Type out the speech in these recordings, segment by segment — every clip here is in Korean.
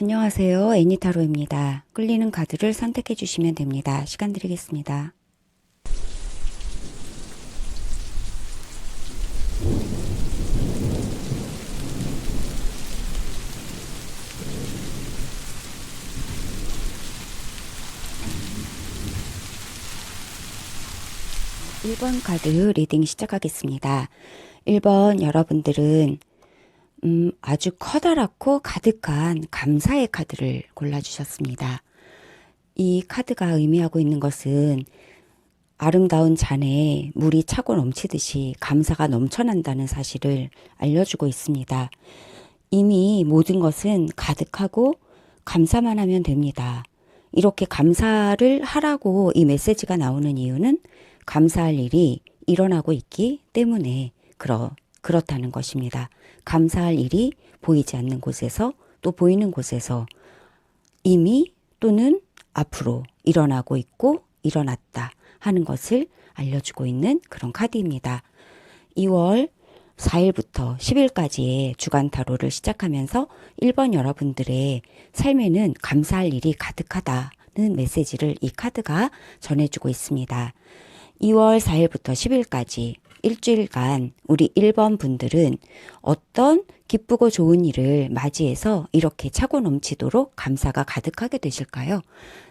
안녕하세요. 애니타로입니다. 끌리는 카드를 선택해 주시면 됩니다. 시간 드리겠습니다. 일 번 카드 리딩 시작하겠습니다. 1번 여러분들은 아주 커다랗고 가득한 감사의 카드를 골라주셨습니다. 이 카드가 의미하고 있는 것은 아름다운 잔에 물이 차고 넘치듯이 감사가 넘쳐난다는 사실을 알려주고 있습니다. 이미 모든 것은 가득하고 감사만 하면 됩니다. 이렇게 감사를 하라고 이 메시지가 나오는 이유는 감사할 일이 일어나고 있기 때문에 그렇다는 것입니다. 감사할 일이 보이지 않는 곳에서 또 보이는 곳에서 이미 또는 앞으로 일어나고 있고 일어났다 하는 것을 알려주고 있는 그런 카드입니다. 2월 4일부터 10일까지의 주간 타로를 시작하면서 1번 여러분들의 삶에는 감사할 일이 가득하다는 메시지를 이 카드가 전해주고 있습니다. 2월 4일부터 10일까지 일주일간 우리 1번 분들은 어떤 기쁘고 좋은 일을 맞이해서 이렇게 차고 넘치도록 감사가 가득하게 되실까요?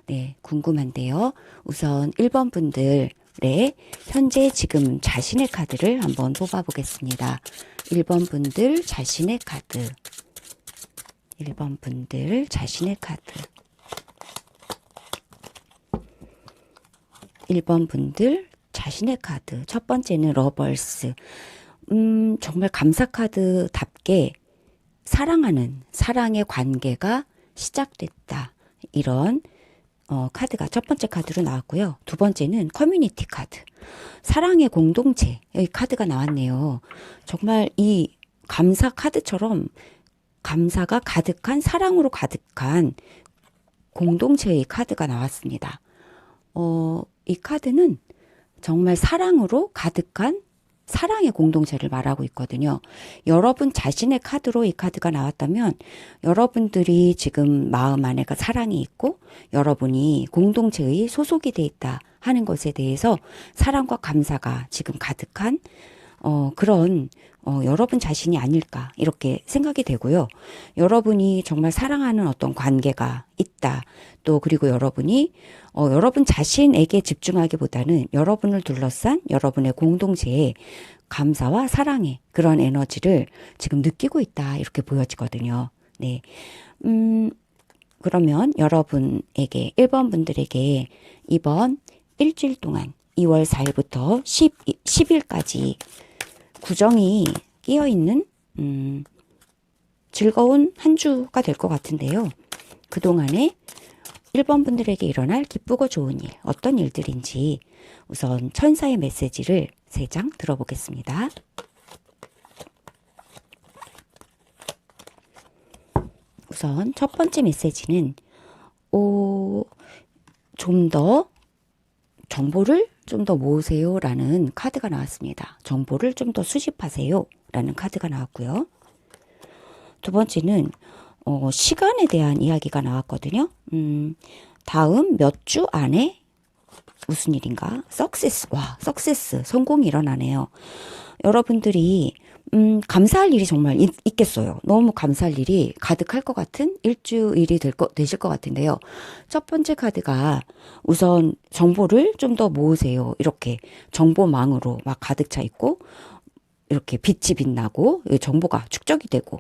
네, 궁금한데요. 우선 1번 분들의 현재 지금 자신의 카드를 한번 뽑아보겠습니다. 1번 분들 자신의 카드. 1번 분들 자신의 카드. 1번 분들 자신의 카드. 첫 번째는 러벌스. 정말 감사 카드답게 사랑하는 사랑의 관계가 시작됐다. 이런 카드가 첫 번째 카드로 나왔고요. 두 번째는 커뮤니티 카드. 사랑의 공동체. 여기 카드가 나왔네요. 정말 이 감사 카드처럼 감사가 가득한 사랑으로 가득한 공동체의 카드가 나왔습니다. 이 카드는 정말 사랑으로 가득한 사랑의 공동체를 말하고 있거든요. 여러분 자신의 카드로 이 카드가 나왔다면 여러분들이 지금 마음 안에 사랑이 있고 여러분이 공동체의 소속이 돼 있다 하는 것에 대해서 사랑과 감사가 지금 가득한 그런 여러분 자신이 아닐까 이렇게 생각이 되고요. 여러분이 정말 사랑하는 어떤 관계가 있다. 또 그리고 여러분이 여러분 자신에게 집중하기보다는 여러분을 둘러싼 여러분의 공동체에 감사와 사랑의 그런 에너지를 지금 느끼고 있다 이렇게 보여지거든요. 네. 그러면 여러분에게 1번 분들에게 이번 일주일 동안 2월 4일부터 10일까지 구정이 끼어 있는 즐거운 한 주가 될 것 같은데요. 그동안에 1번 분들에게 일어날 기쁘고 좋은 일, 어떤 일들인지 우선 천사의 메시지를 3장 들어보겠습니다. 우선 첫 번째 메시지는 좀 더 정보를 좀 더 모으세요 라는 카드가 나왔습니다. 정보를 좀 더 수집하세요 라는 카드가 나왔고요. 두 번째는 시간에 대한 이야기가 나왔거든요. 다음 몇 주 안에 무슨 일인가? 석세스, 성공이 일어나네요. 여러분들이 감사할 일이 정말 있겠어요. 너무 감사할 일이 가득할 것 같은 일주일이 되실 것 같은데요. 첫 번째 카드가 우선 정보를 좀 더 모으세요. 이렇게 정보망으로 막 가득 차 있고 이렇게 빛이 빛나고 정보가 축적이 되고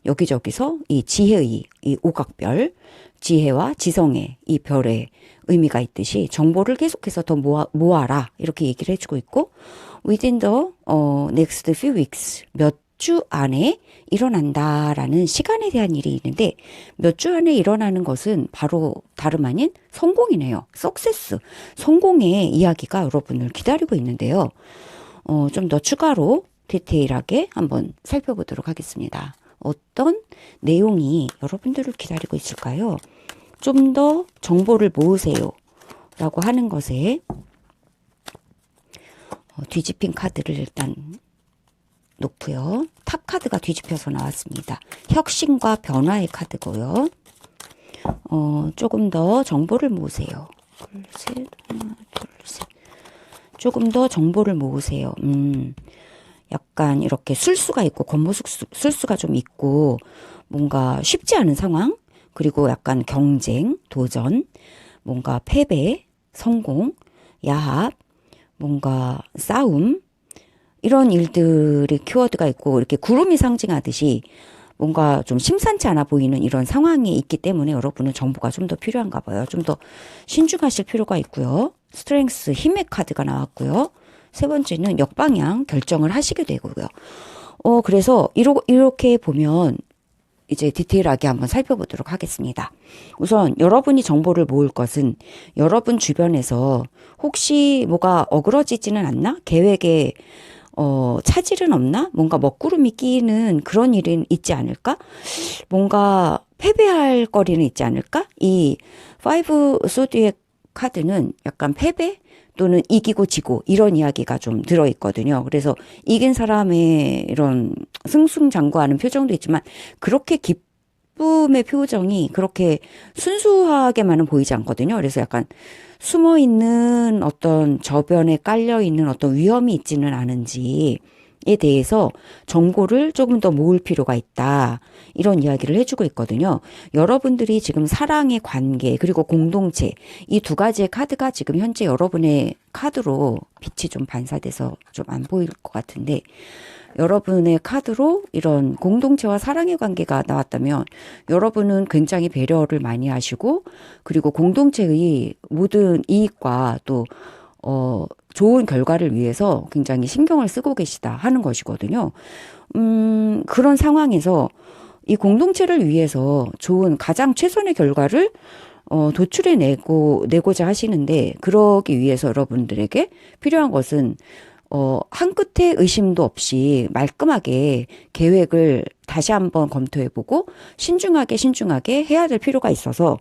여기저기서 이 지혜의 이 오각별, 지혜와 지성의 이 별의 의미가 있듯이 정보를 계속해서 더 모아라 이렇게 얘기를 해주고 있고 within the next few weeks 몇 주 안에 일어난다라는 시간에 대한 일이 있는데 몇 주 안에 일어나는 것은 바로 다름 아닌 성공이네요. 석세스, 성공의 이야기가 여러분을 기다리고 있는데요. 좀 더 추가로 디테일하게 한번 살펴보도록 하겠습니다. 어떤 내용이 여러분들을 기다리고 있을까요? 좀 더 정보를 모으세요 라고 하는 것에 뒤집힌 카드를 일단 놓고요. 탑 카드가 뒤집혀서 나왔습니다. 혁신과 변화의 카드고요. 조금 더 정보를 모으세요. 둘, 셋, 하나, 둘, 셋. 조금 더 정보를 모으세요. 약간 이렇게 술수가 있고, 술수가 좀 있고, 뭔가 쉽지 않은 상황, 그리고 약간 경쟁, 도전, 뭔가 패배, 성공, 야합, 뭔가 싸움, 이런 일들의 키워드가 있고, 이렇게 구름이 상징하듯이 뭔가 좀 심상치 않아 보이는 이런 상황이 있기 때문에 여러분은 정보가 좀 더 필요한가 봐요. 좀 더 신중하실 필요가 있고요. 스트렝스, 힘의 카드가 나왔고요. 세 번째는 역방향 결정을 하시게 되고요. 그래서 이렇게 보면 이제 디테일하게 한번 살펴보도록 하겠습니다. 우선 여러분이 정보를 모을 것은 여러분 주변에서 혹시 뭐가 어그러지지는 않나? 계획에 차질은 없나? 뭔가 먹구름이 끼는 그런 일은 있지 않을까? 뭔가 패배할 거리는 있지 않을까? 이 파이브 소드의 카드는 약간 패배 또는 이기고 지고 이런 이야기가 좀 들어있거든요. 그래서 이긴 사람의 이런 승승장구하는 표정도 있지만 그렇게 기쁨의 표정이 그렇게 순수하게만은 보이지 않거든요. 그래서 약간 숨어 있는 어떤 저변에 깔려 있는 어떤 위험이 있지는 않은지에 대해서 정보를 조금 더 모을 필요가 있다. 이런 이야기를 해주고 있거든요. 여러분들이 지금 사랑의 관계 그리고 공동체 이 두 가지의 카드가 지금 현재 여러분의 카드로 빛이 좀 반사돼서 좀 안 보일 것 같은데 여러분의 카드로 이런 공동체와 사랑의 관계가 나왔다면 여러분은 굉장히 배려를 많이 하시고 그리고 공동체의 모든 이익과 또 좋은 결과를 위해서 굉장히 신경을 쓰고 계시다 하는 것이거든요. 그런 상황에서 이 공동체를 위해서 좋은 가장 최선의 결과를 내고자 하시는데 그러기 위해서 여러분들에게 필요한 것은 한 끝에 의심도 없이 말끔하게 계획을 다시 한번 검토해보고 신중하게 해야 될 필요가 있어서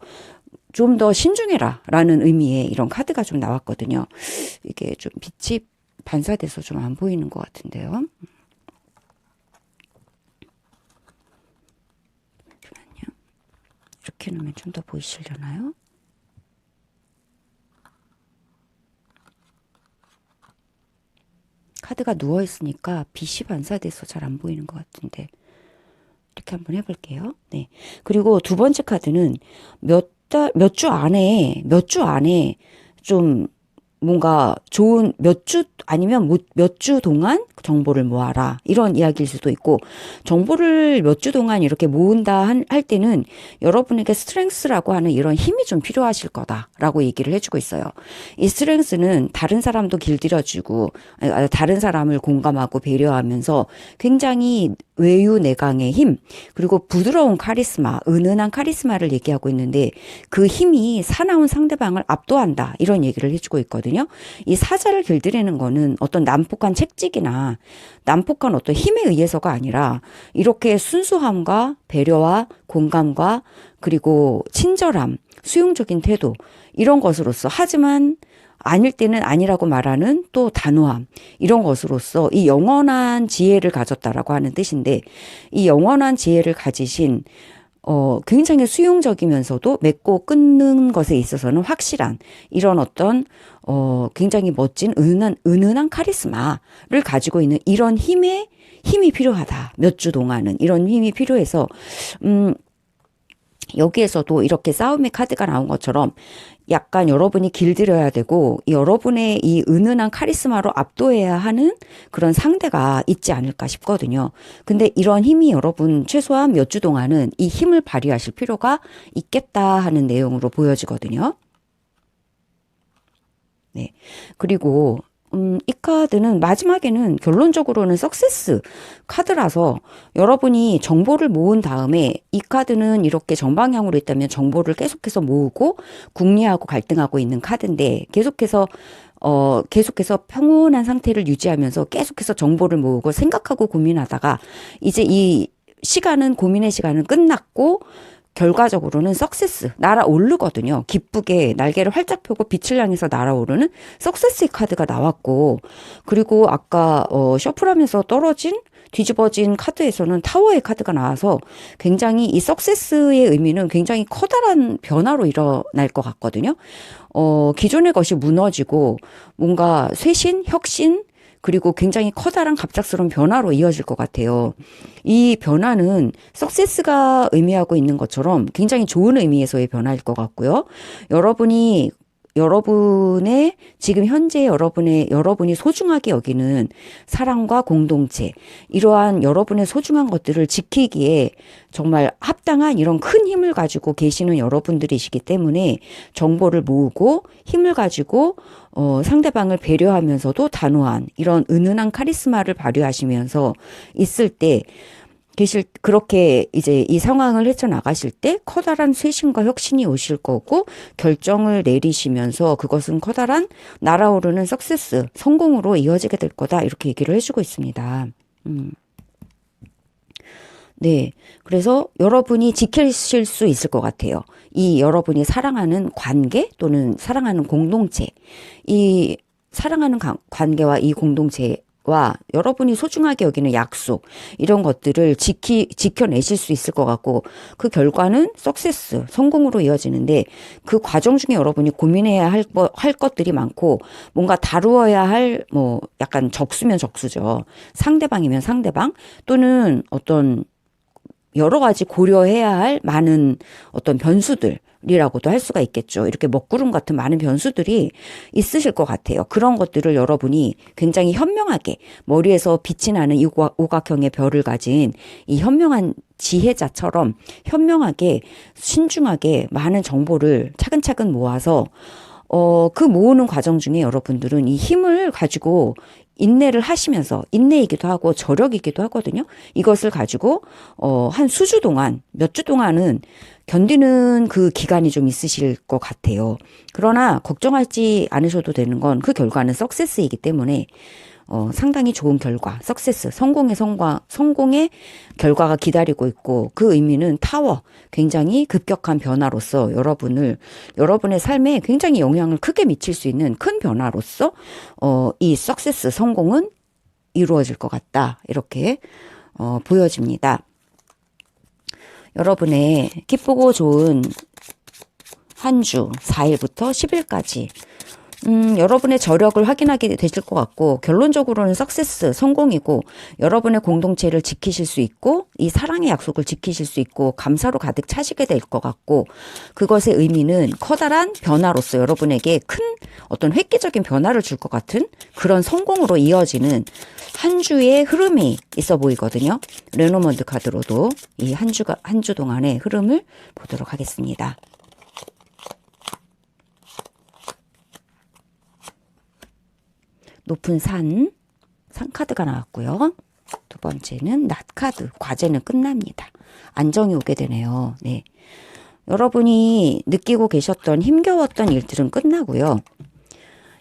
좀 더 신중해라 라는 의미의 이런 카드가 좀 나왔거든요. 이게 좀 빛이 반사돼서 좀 안 보이는 것 같은데요. 잠시만요. 이렇게 놓으면 좀 더 보이시려나요? 카드가 누워있으니까 빛이 반사돼서 잘 안 보이는 것 같은데 이렇게 한번 해볼게요. 네. 그리고 두 번째 카드는 몇 주 안에 좀 뭔가 좋은 몇 주 아니면 몇 주 동안 정보를 모아라 이런 이야기일 수도 있고 정보를 몇 주 동안 이렇게 모은다 할 때는 여러분에게 스트렝스라고 하는 이런 힘이 좀 필요하실 거다라고 얘기를 해주고 있어요. 이 스트렝스는 다른 사람도 길들여주고 다른 사람을 공감하고 배려하면서 굉장히 외유내강의 힘 그리고 부드러운 카리스마 은은한 카리스마를 얘기하고 있는데 그 힘이 사나운 상대방을 압도한다 이런 얘기를 해주고 있거든요. 이 사자를 길들이는 거는 어떤 난폭한 책찍이나 난폭한 어떤 힘에 의해서가 아니라 이렇게 순수함과 배려와 공감과 그리고 친절함, 수용적인 태도 이런 것으로서 하지만 아닐 때는 아니라고 말하는 또 단호함 이런 것으로서 이 영원한 지혜를 가졌다라고 하는 뜻인데 이 영원한 지혜를 가지신 굉장히 수용적이면서도 맺고 끊는 것에 있어서는 확실한 이런 어떤 굉장히 멋진 은은한 카리스마를 가지고 있는 이런 힘이 필요하다. 몇 주 동안은 이런 힘이 필요해서 여기에서도 이렇게 싸움의 카드가 나온 것처럼 약간 여러분이 길들여야 되고 여러분의 이 은은한 카리스마로 압도해야 하는 그런 상대가 있지 않을까 싶거든요. 근데 이런 힘이 여러분 최소한 몇 주 동안은 이 힘을 발휘하실 필요가 있겠다 하는 내용으로 보여지거든요. 네. 그리고 이 카드는 마지막에는 결론적으로는 석세스 카드라서 여러분이 정보를 모은 다음에 이 카드는 이렇게 정방향으로 있다면 정보를 계속해서 모으고 궁리하고 갈등하고 있는 카드인데 계속해서 평온한 상태를 유지하면서 계속해서 정보를 모으고 생각하고 고민하다가 이제 이 고민의 시간은 끝났고 결과적으로는 석세스, 날아오르거든요. 기쁘게 날개를 활짝 펴고 빛을 향해서 날아오르는 석세스의 카드가 나왔고, 그리고 아까 셔플하면서 떨어진 뒤집어진 카드에서는 타워의 카드가 나와서 굉장히 이 석세스의 의미는 굉장히 커다란 변화로 일어날 것 같거든요. 기존의 것이 무너지고 뭔가 쇄신, 혁신, 그리고 굉장히 커다란 갑작스러운 변화로 이어질 것 같아요. 이 변화는 석세스가 의미하고 있는 것처럼 굉장히 좋은 의미에서의 변화일 것 같고요. 여러분의 지금 현재 여러분이 소중하게 여기는 사랑과 공동체, 이러한 여러분의 소중한 것들을 지키기에 정말 합당한 이런 큰 힘을 가지고 계시는 여러분들이시기 때문에 정보를 모으고 힘을 가지고 상대방을 배려하면서도 단호한 이런 은은한 카리스마를 발휘하시면서 있을 때 그렇게 이제 이 상황을 헤쳐나가실 때 커다란 쇄신과 혁신이 오실 거고, 결정을 내리시면서 그것은 커다란 날아오르는 석세스, 성공으로 이어지게 될 거다, 이렇게 얘기를 해주고 있습니다. 네. 그래서 여러분이 지키실 수 있을 것 같아요. 이 여러분이 사랑하는 관계 또는 사랑하는 공동체, 이 사랑하는 관계와 이 공동체와 여러분이 소중하게 여기는 약속, 이런 것들을 지켜내실 수 있을 것 같고, 그 결과는 석세스, 성공으로 이어지는데, 그 과정 중에 여러분이 고민해야 할 것들이 많고, 뭔가 다루어야 할, 약간 적수면 적수죠. 상대방이면 상대방, 또는 어떤 여러 가지 고려해야 할 많은 어떤 변수들이라고도 할 수가 있겠죠. 이렇게 먹구름 같은 많은 변수들이 있으실 것 같아요. 그런 것들을 여러분이 굉장히 현명하게, 머리에서 빛이 나는 이 오각형의 별을 가진 이 현명한 지혜자처럼 현명하게 신중하게 많은 정보를 차근차근 모아서 그 모으는 과정 중에 여러분들은 이 힘을 가지고 인내를 하시면서, 인내이기도 하고 저력이기도 하거든요. 이것을 가지고 한 수주 동안, 몇 주 동안은 견디는 그 기간이 좀 있으실 것 같아요. 그러나 걱정하지 않으셔도 되는 건 그 결과는 석세스이기 때문에 상당히 좋은 결과, 석세스, 성공의 결과가 기다리고 있고, 그 의미는 타워, 굉장히 급격한 변화로서 여러분의 삶에 굉장히 영향을 크게 미칠 수 있는 큰 변화로서 이 석세스, 성공은 이루어질 것 같다, 이렇게 보여집니다. 여러분의 기쁘고 좋은 한 주 4일부터 10일까지 여러분의 저력을 확인하게 되실 것 같고, 결론적으로는 석세스, 성공이고, 여러분의 공동체를 지키실 수 있고, 이 사랑의 약속을 지키실 수 있고, 감사로 가득 차시게 될 것 같고, 그것의 의미는 커다란 변화로서 여러분에게 큰 어떤 획기적인 변화를 줄 것 같은 그런 성공으로 이어지는 한 주의 흐름이 있어 보이거든요. 레노먼드 카드로도 이 한 주 동안의 흐름을 보도록 하겠습니다. 높은 산 카드가 나왔고요. 두 번째는 낫 카드, 과제는 끝납니다. 안정이 오게 되네요. 네. 여러분이 느끼고 계셨던 힘겨웠던 일들은 끝나고요.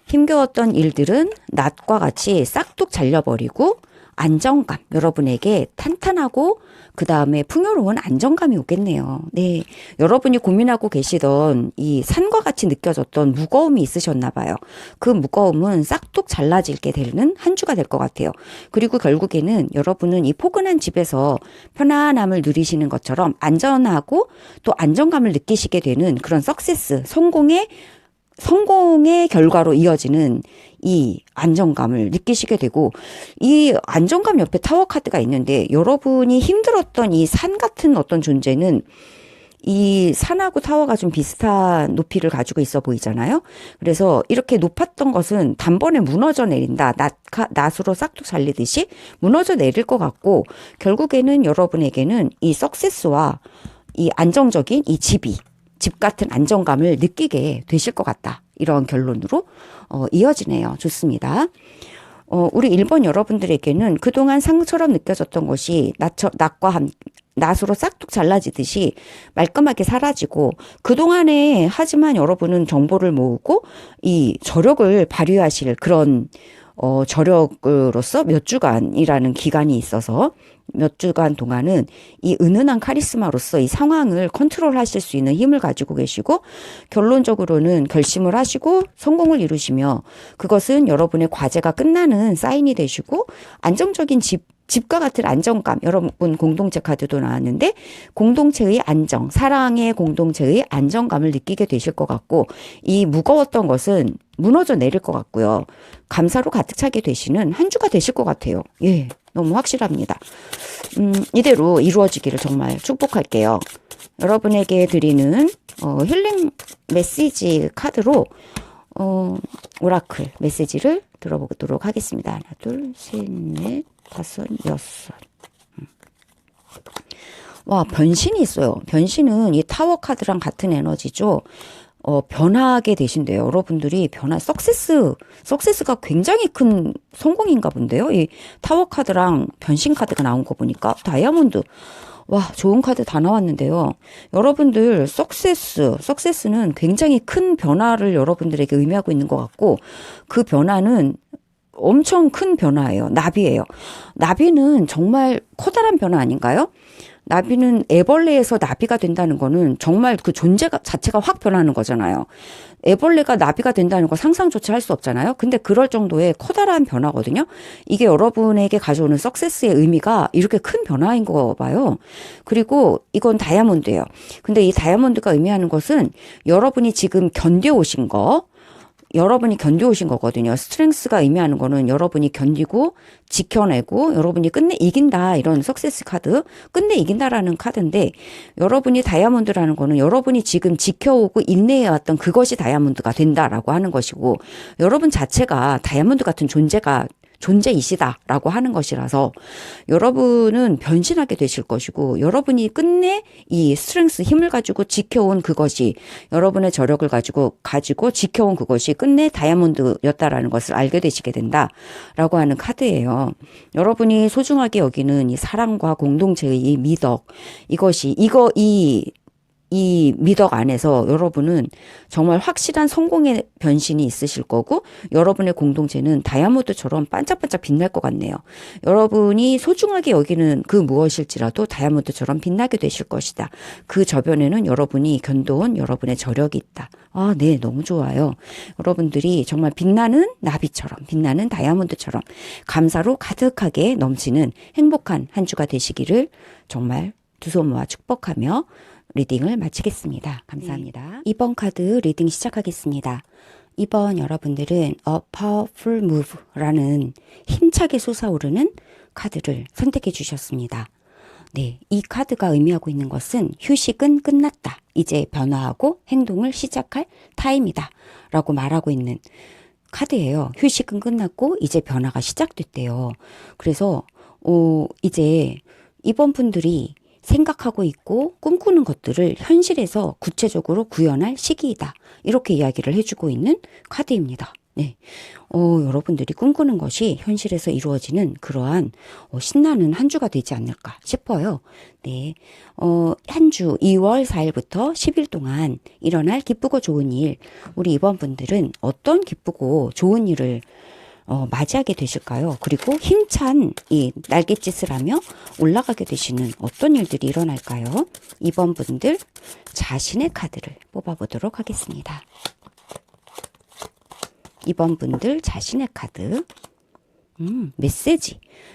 힘겨웠던 일들은 낫과 같이 싹둑 잘려버리고, 안정감, 여러분에게 탄탄하고 그 다음에 풍요로운 안정감이 오겠네요. 네, 여러분이 고민하고 계시던 이 산과 같이 느껴졌던 무거움이 있으셨나 봐요. 그 무거움은 싹둑 잘라지게 되는 한 주가 될 것 같아요. 그리고 결국에는 여러분은 이 포근한 집에서 편안함을 누리시는 것처럼 안전하고 또 안정감을 느끼시게 되는 그런 석세스, 성공의 결과로 이어지는 이 안정감을 느끼시게 되고, 이 안정감 옆에 타워 카드가 있는데, 여러분이 힘들었던 이 산 같은 어떤 존재는 이 산하고 타워가 좀 비슷한 높이를 가지고 있어 보이잖아요. 그래서 이렇게 높았던 것은 단번에 무너져 내린다. 낫으로 싹둑 잘리듯이 무너져 내릴 것 같고, 결국에는 여러분에게는 이 석세스와 이 안정적인 이 집 같은 안정감을 느끼게 되실 것 같다. 이런 결론으로 이어지네요. 좋습니다. 우리 1번 여러분들에게는 그동안 상처럼 느껴졌던 것이 낫으로 싹둑 잘라지듯이 말끔하게 사라지고, 그동안에 하지만 여러분은 정보를 모으고 이 저력을 발휘하실 그런 저력으로서 몇 주간이라는 기간이 있어서 몇 주간 동안은 이 은은한 카리스마로서 이 상황을 컨트롤하실 수 있는 힘을 가지고 계시고, 결론적으로는 결심을 하시고 성공을 이루시며, 그것은 여러분의 과제가 끝나는 사인이 되시고, 안정적인 집과 같은 안정감, 여러분 공동체 카드도 나왔는데 공동체의 안정, 사랑의 공동체의 안정감을 느끼게 되실 것 같고, 이 무거웠던 것은 무너져 내릴 것 같고요. 감사로 가득 차게 되시는 한 주가 되실 것 같아요. 예, 너무 확실합니다. 이대로 이루어지기를 정말 축복할게요. 여러분에게 드리는 힐링 메시지 카드로 오라클 메시지를 들어보도록 하겠습니다. 하나, 둘, 셋, 넷, 다섯, 여섯. 와, 변신이 있어요. 변신은 이 타워 카드랑 같은 에너지죠. 변하게 되신대요. 여러분들이 석세스가 굉장히 큰 성공인가 본데요. 이 타워 카드랑 변신 카드가 나온 거 보니까 다이아몬드. 와, 좋은 카드 다 나왔는데요. 여러분들 석세스는 굉장히 큰 변화를 여러분들에게 의미하고 있는 것 같고, 그 변화는 엄청 큰 변화예요. 나비예요. 나비는 정말 커다란 변화 아닌가요? 나비는 애벌레에서 나비가 된다는 거는 정말 그 존재가 자체가 확 변하는 거잖아요. 애벌레가 나비가 된다는 거 상상조차 할 수 없잖아요. 근데 그럴 정도의 커다란 변화거든요. 이게 여러분에게 가져오는 석세스의 의미가 이렇게 큰 변화인 거 봐요. 그리고 이건 다이아몬드예요. 근데 이 다이아몬드가 의미하는 것은 여러분이 지금 견뎌오신 거거든요. 스트렝스가 의미하는 거는 여러분이 견디고 지켜내고 여러분이 끝내 이긴다, 이런 석세스 카드, 끝내 이긴다라는 카드인데, 여러분이 다이아몬드라는 거는 여러분이 지금 지켜오고 인내해왔던 그것이 다이아몬드가 된다라고 하는 것이고, 여러분 자체가 다이아몬드 같은 존재이시다라고 하는 것이라서 여러분은 변신하게 되실 것이고, 여러분이 끝내 이 스트렝스, 힘을 가지고 지켜온 그것이, 여러분의 저력을 가지고 지켜온 그것이 끝내 다이아몬드였다라는 것을 알게 되시게 된다라고 하는 카드예요. 여러분이 소중하게 여기는 이 사랑과 공동체의 이 미덕, 이 미덕 안에서 여러분은 정말 확실한 성공의 변신이 있으실 거고, 여러분의 공동체는 다이아몬드처럼 반짝반짝 빛날 것 같네요. 여러분이 소중하게 여기는 그 무엇일지라도 다이아몬드처럼 빛나게 되실 것이다. 그 저변에는 여러분이 견뎌온 여러분의 저력이 있다. 아, 네, 너무 좋아요. 여러분들이 정말 빛나는 나비처럼, 빛나는 다이아몬드처럼 감사로 가득하게 넘치는 행복한 한 주가 되시기를 정말 두 손 모아 축복하며 리딩을 마치겠습니다. 감사합니다. 2번 카드 리딩 시작하겠습니다. 2번 여러분들은 A Powerful Move라는 힘차게 솟아오르는 카드를 선택해 주셨습니다. 네, 이 카드가 의미하고 있는 것은 휴식은 끝났다. 이제 변화하고 행동을 시작할 타임이다. 라고 말하고 있는 카드예요. 휴식은 끝났고 이제 변화가 시작됐대요. 그래서 이제 이번 분들이 생각하고 있고 꿈꾸는 것들을 현실에서 구체적으로 구현할 시기이다. 이렇게 이야기를 해주고 있는 카드입니다. 네. 여러분들이 꿈꾸는 것이 현실에서 이루어지는 그러한 신나는 한 주가 되지 않을까 싶어요. 네. 한 주 2월 4일부터 10일 동안 일어날 기쁘고 좋은 일, 우리 이번 분들은 어떤 기쁘고 좋은 일을 맞이하게 되실까요? 그리고 힘찬 이 날갯짓을 하며 올라가게 되시는 어떤 일들이 일어날까요? 2번 분들 자신의 카드를 뽑아보도록 하겠습니다. 2번 분들 자신의 카드.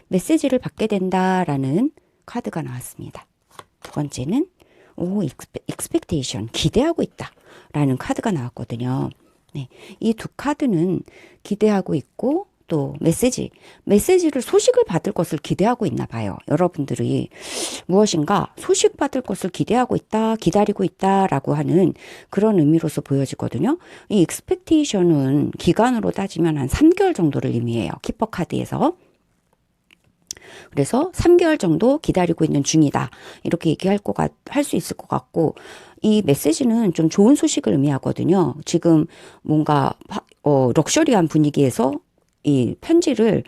메시지를 받게 된다라는 카드가 나왔습니다. 두 번째는 expectation, 기대하고 있다라는 카드가 나왔거든요. 네, 이 두 카드는 기대하고 있고 또 메시지를 소식을 받을 것을 기대하고 있나 봐요. 여러분들이 무엇인가 소식 받을 것을 기대하고 있다, 기다리고 있다라고 하는 그런 의미로서 보여지거든요. 이 expectation은 기간으로 따지면 한 3개월 정도를 의미해요. 키퍼 카드에서. 그래서 3개월 정도 기다리고 있는 중이다. 이렇게 할 수 있을 것 같고, 이 메시지는 좀 좋은 소식을 의미하거든요. 지금 뭔가 럭셔리한 분위기에서 이 편지를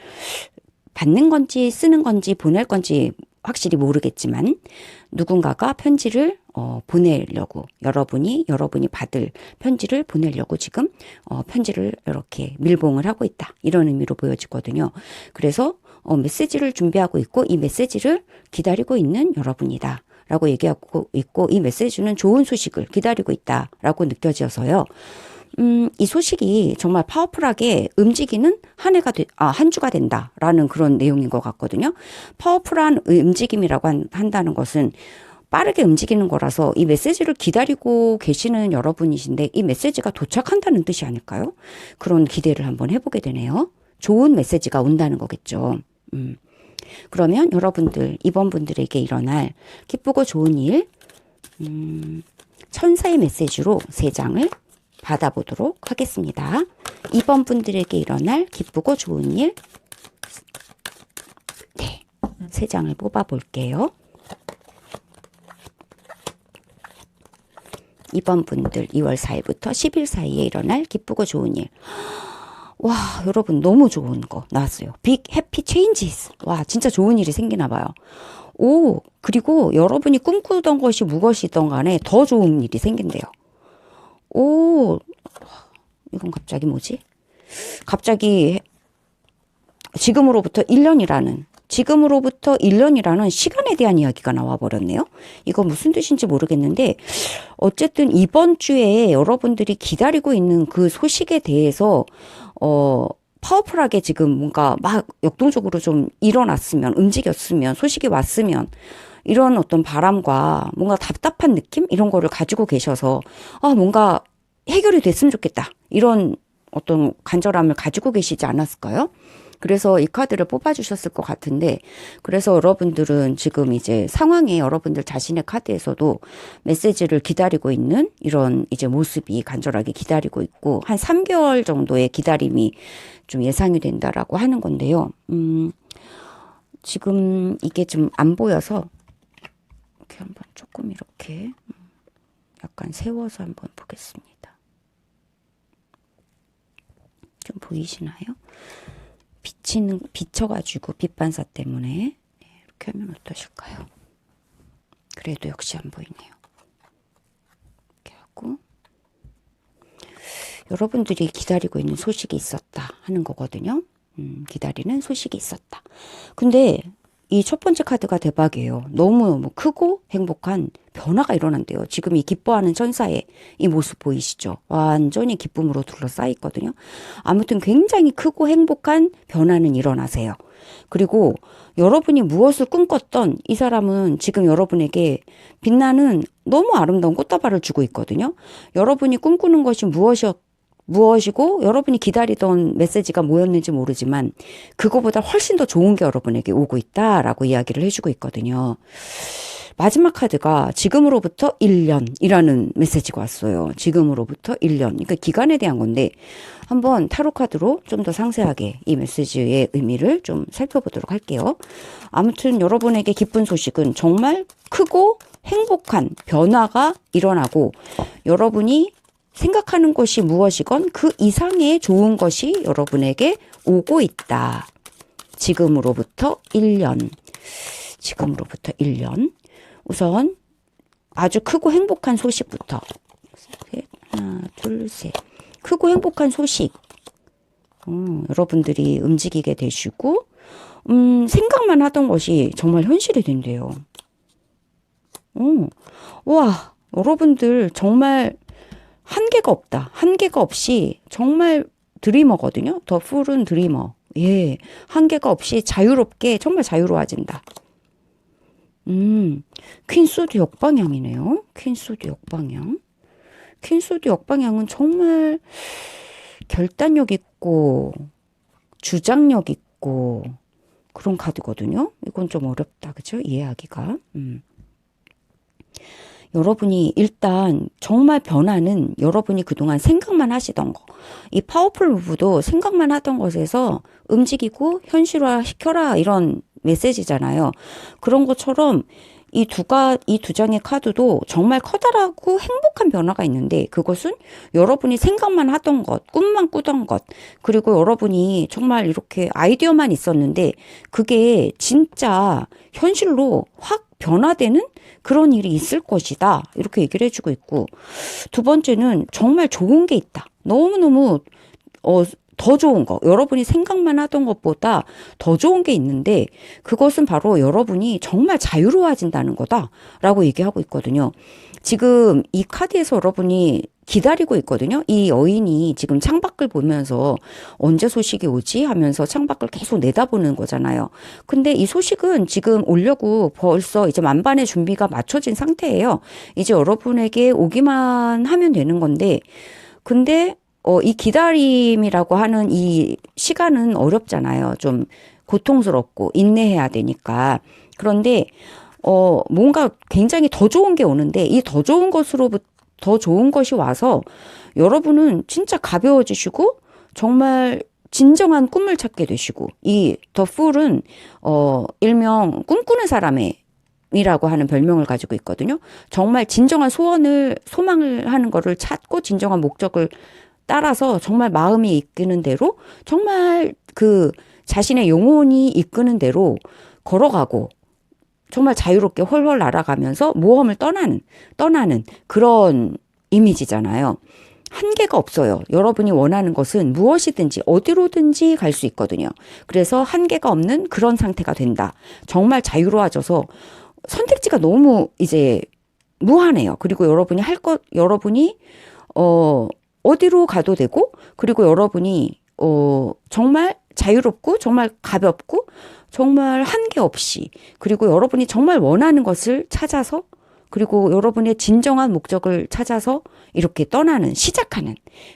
받는 건지 쓰는 건지 보낼 건지 확실히 모르겠지만, 누군가가 편지를 보내려고, 여러분이 받을 편지를 보내려고 지금 편지를 이렇게 밀봉을 하고 있다. 이런 의미로 보여지거든요. 그래서 메시지를 준비하고 있고 이 메시지를 기다리고 있는 여러분이다 라고 얘기하고 있고 이 메시지는 좋은 소식을 기다리고 있다 라고 느껴져서요. 이 소식이 정말 파워풀하게 움직이는 한 주가 된다라는 그런 내용인 것 같거든요. 파워풀한 움직임이라고 한다는 것은 빠르게 움직이는 거라서 이 메시지를 기다리고 계시는 여러분이신데 이 메시지가 도착한다는 뜻이 아닐까요? 그런 기대를 한번 해보게 되네요. 좋은 메시지가 온다는 거겠죠. 그러면 여러분들, 이번 분들에게 일어날 기쁘고 좋은 일, 천사의 메시지로 3장을 받아보도록 하겠습니다. 이번 분들에게 일어날 기쁘고 좋은 일, 네, 3장을 뽑아볼게요. 이번 분들 2월 4일부터 10일 사이에 일어날 기쁘고 좋은 일. 와, 여러분 너무 좋은 거 나왔어요. 빅 해피 체인지스. 와, 진짜 좋은 일이 생기나 봐요. 오, 그리고 여러분이 꿈꾸던 것이 무엇이든 간에 더 좋은 일이 생긴대요. 오, 이건 갑자기 뭐지? 갑자기 지금으로부터 1년이라는 시간에 대한 이야기가 나와버렸네요. 이거 무슨 뜻인지 모르겠는데 어쨌든 이번 주에 여러분들이 기다리고 있는 그 소식에 대해서 파워풀하게 지금 뭔가 막 역동적으로 좀 일어났으면, 움직였으면, 소식이 왔으면 이런 어떤 바람과 뭔가 답답한 느낌? 이런 거를 가지고 계셔서 뭔가 해결이 됐으면 좋겠다. 이런 어떤 간절함을 가지고 계시지 않았을까요? 그래서 이 카드를 뽑아주셨을 것 같은데, 그래서 여러분들은 지금 이제 상황에 여러분들 자신의 카드에서도 메시지를 기다리고 있는 이런 이제 모습이 간절하게 기다리고 있고, 한 3개월 정도의 기다림이 좀 예상이 된다라고 하는 건데요. 지금 이게 좀 안 보여서, 이렇게 한번 조금 이렇게 약간 세워서 한번 보겠습니다. 좀 보이시나요? 비쳐가지고 빛반사 때문에 이렇게 하면 어떠실까요? 그래도 역시 안 보이네요. 이렇게 하고 여러분들이 기다리고 있는 소식이 있었다 하는 거거든요. 기다리는 소식이 있었다. 근데 이 첫 번째 카드가 대박이에요. 너무 크고 행복한 변화가 일어난대요. 지금 이 기뻐하는 천사의 이 모습 보이시죠? 완전히 기쁨으로 둘러싸여 있거든요. 아무튼 굉장히 크고 행복한 변화는 일어나세요. 그리고 여러분이 무엇을 꿈꿨던 이 사람은 지금 여러분에게 빛나는 너무 아름다운 꽃다발을 주고 있거든요. 여러분이 꿈꾸는 것이 무엇이고 여러분이 기다리던 메시지가 뭐였는지 모르지만 그거보다 훨씬 더 좋은 게 여러분에게 오고 있다라고 이야기를 해주고 있거든요. 마지막 카드가 지금으로부터 1년이라는 메시지가 왔어요. 지금으로부터 1년. 그러니까 기간에 대한 건데 한번 타로 카드로 좀 더 상세하게 이 메시지의 의미를 좀 살펴보도록 할게요. 아무튼 여러분에게 기쁜 소식은 정말 크고 행복한 변화가 일어나고 여러분이 생각하는 것이 무엇이건 그 이상의 좋은 것이 여러분에게 오고 있다. 지금으로부터 1년. 지금으로부터 1년. 우선 아주 크고 행복한 소식부터. 하나, 둘, 셋. 크고 행복한 소식. 여러분들이 움직이게 되시고 생각만 하던 것이 정말 현실이 된대요. 와, 여러분들 정말 한계가 없다. 한계가 없이 정말 드리머거든요. 더 풀은 드리머. 예, 한계가 없이 자유롭게 정말 자유로워진다. 퀸소드 역방향이네요. 퀸소드 역방향. 퀸소드 역방향은 정말 결단력 있고 주장력 있고 그런 카드거든요. 이건 좀 어렵다. 그죠? 이해하기가. 여러분이 일단 정말 변화는 여러분이 그동안 생각만 하시던 거. 이 파워풀 무브도 생각만 하던 것에서 움직이고 현실화 시켜라 이런 메시지잖아요. 그런 것처럼 이 두 장의 카드도 정말 커다랗고 행복한 변화가 있는데 그것은 여러분이 생각만 하던 것, 꿈만 꾸던 것, 그리고 여러분이 정말 이렇게 아이디어만 있었는데 그게 진짜 현실로 확 변화되는 그런 일이 있을 것이다. 이렇게 얘기를 해주고 있고 두 번째는 정말 좋은 게 있다. 너무너무 더 좋은 거, 여러분이 생각만 하던 것보다 더 좋은 게 있는데 그것은 바로 여러분이 정말 자유로워진다는 거다라고 얘기하고 있거든요. 지금 이 카드에서 여러분이 기다리고 있거든요. 이 여인이 지금 창밖을 보면서 언제 소식이 오지 하면서 창밖을 계속 내다보는 거잖아요. 근데 이 소식은 지금 오려고 벌써 이제 만반의 준비가 맞춰진 상태예요. 이제 여러분에게 오기만 하면 되는 건데, 근데 이 기다림이라고 하는 이 시간은 어렵잖아요. 좀 고통스럽고 인내해야 되니까. 그런데 뭔가 굉장히 더 좋은 게 오는데 이 더 좋은 것으로부터 더 좋은 것이 와서 여러분은 진짜 가벼워지시고 정말 진정한 꿈을 찾게 되시고, 이 더 풀은 일명 꿈꾸는 사람의 이라고 하는 별명을 가지고 있거든요. 정말 진정한 소망을 하는 거를 찾고 진정한 목적을 따라서 정말 마음이 이끄는 대로, 정말 그 자신의 영혼이 이끄는 대로 걸어가고 정말 자유롭게 훨훨 날아가면서 모험을 떠나는 그런 이미지잖아요. 한계가 없어요. 여러분이 원하는 것은 무엇이든지 어디로든지 갈 수 있거든요. 그래서 한계가 없는 그런 상태가 된다. 정말 자유로워져서 선택지가 너무 이제 무한해요. 그리고 여러분이 어디로 가도 되고, 그리고 여러분이 정말 자유롭고 정말 가볍고 정말 한계 없이, 그리고 여러분이 정말 원하는 것을 찾아서, 그리고 여러분의 진정한 목적을 찾아서 이렇게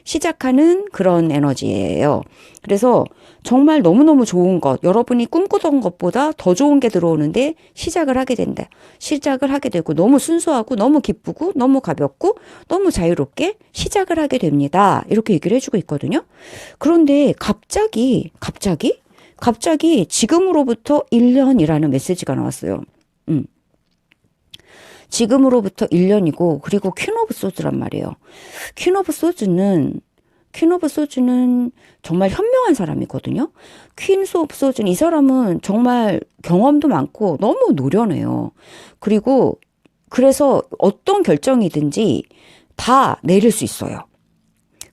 시작하는 그런 에너지예요. 그래서 정말 너무너무 좋은 것, 여러분이 꿈꾸던 것보다 더 좋은 게 들어오는데 시작을 하게 된다. 시작을 하게 되고 너무 순수하고 너무 기쁘고 너무 가볍고 너무 자유롭게 시작을 하게 됩니다. 이렇게 얘기를 해주고 있거든요. 그런데 갑자기 지금으로부터 1년이라는 메시지가 나왔어요. 지금으로부터 1년이고, 그리고 퀸 오브 소즈란 말이에요. 퀸 오브 소즈는 정말 현명한 사람이거든요. 퀸 오브 소즈는, 이 사람은 정말 경험도 많고 너무 노련해요. 그래서 어떤 결정이든지 다 내릴 수 있어요.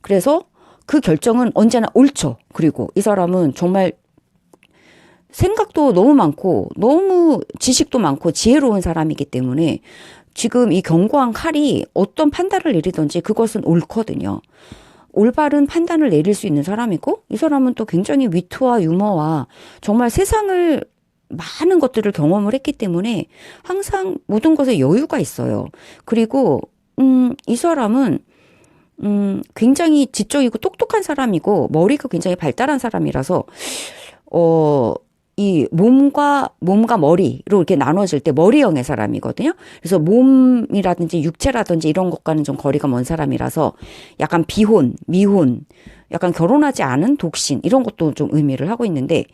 그래서 그 결정은 언제나 옳죠. 그리고 이 사람은 정말 생각도 너무 많고 너무 지식도 많고 지혜로운 사람이기 때문에 지금 이 견고한 칼이 어떤 판단을 내리든지 그것은 옳거든요. 올바른 판단을 내릴 수 있는 사람이고, 이 사람은 또 굉장히 위트와 유머와 정말 세상을 많은 것들을 경험을 했기 때문에 항상 모든 것에 여유가 있어요. 그리고 이 사람은 굉장히 지적이고 똑똑한 사람이고 머리가 굉장히 발달한 사람이라서 이 몸과 머리로 이렇게 나눠질 때 머리형의 사람이거든요. 그래서 몸이라든지 육체라든지 이런 것과는 좀 거리가 먼 사람이라서 약간 비혼, 미혼, 약간 결혼하지 않은 독신 이런 것도 좀 의미를 하고 있는데,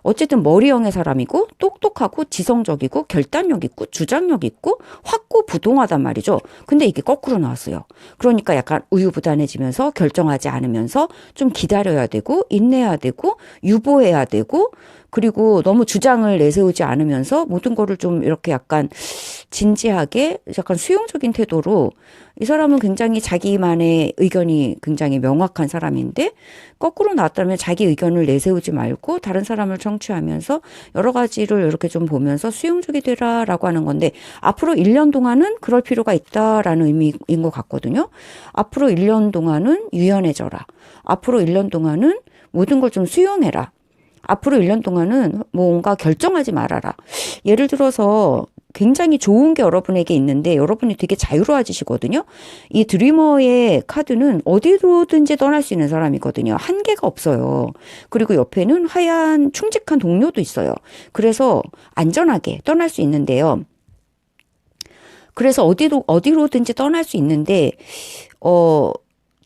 어쨌든 머리형의 사람이고 똑똑하고 지성적이고 결단력 있고 주장력 있고 확고부동하단 말이죠. 근데 이게 거꾸로 나왔어요. 그러니까 약간 우유부단해지면서 결정하지 않으면서 좀 기다려야 되고 인내해야 되고 유보해야 되고, 그리고 너무 주장을 내세우지 않으면서 모든 거를 좀 이렇게 약간 진지하게 약간 수용적인 태도로, 이 사람은 굉장히 자기만의 의견이 굉장히 명확한 사람인데, 거꾸로 나왔다면 자기 의견을 내세우지 말고 다른 사람을 청취하면서 여러 가지를 이렇게 좀 보면서 수용적이 되라라고 하는 건데, 앞으로 1년 동안은 그럴 필요가 있다라는 의미인 것 같거든요. 앞으로 1년 동안은 유연해져라. 앞으로 1년 동안은 모든 걸 좀 수용해라. 앞으로 1년 동안은 뭔가 결정하지 말아라. 예를 들어서 굉장히 좋은 게 여러분에게 있는데 여러분이 되게 자유로워지시거든요. 이 드리머의 카드는 어디로든지 떠날 수 있는 사람이거든요. 한계가 없어요. 그리고 옆에는 하얀 충직한 동료도 있어요. 그래서 안전하게 떠날 수 있는데요. 그래서 어디로든지 떠날 수 있는데,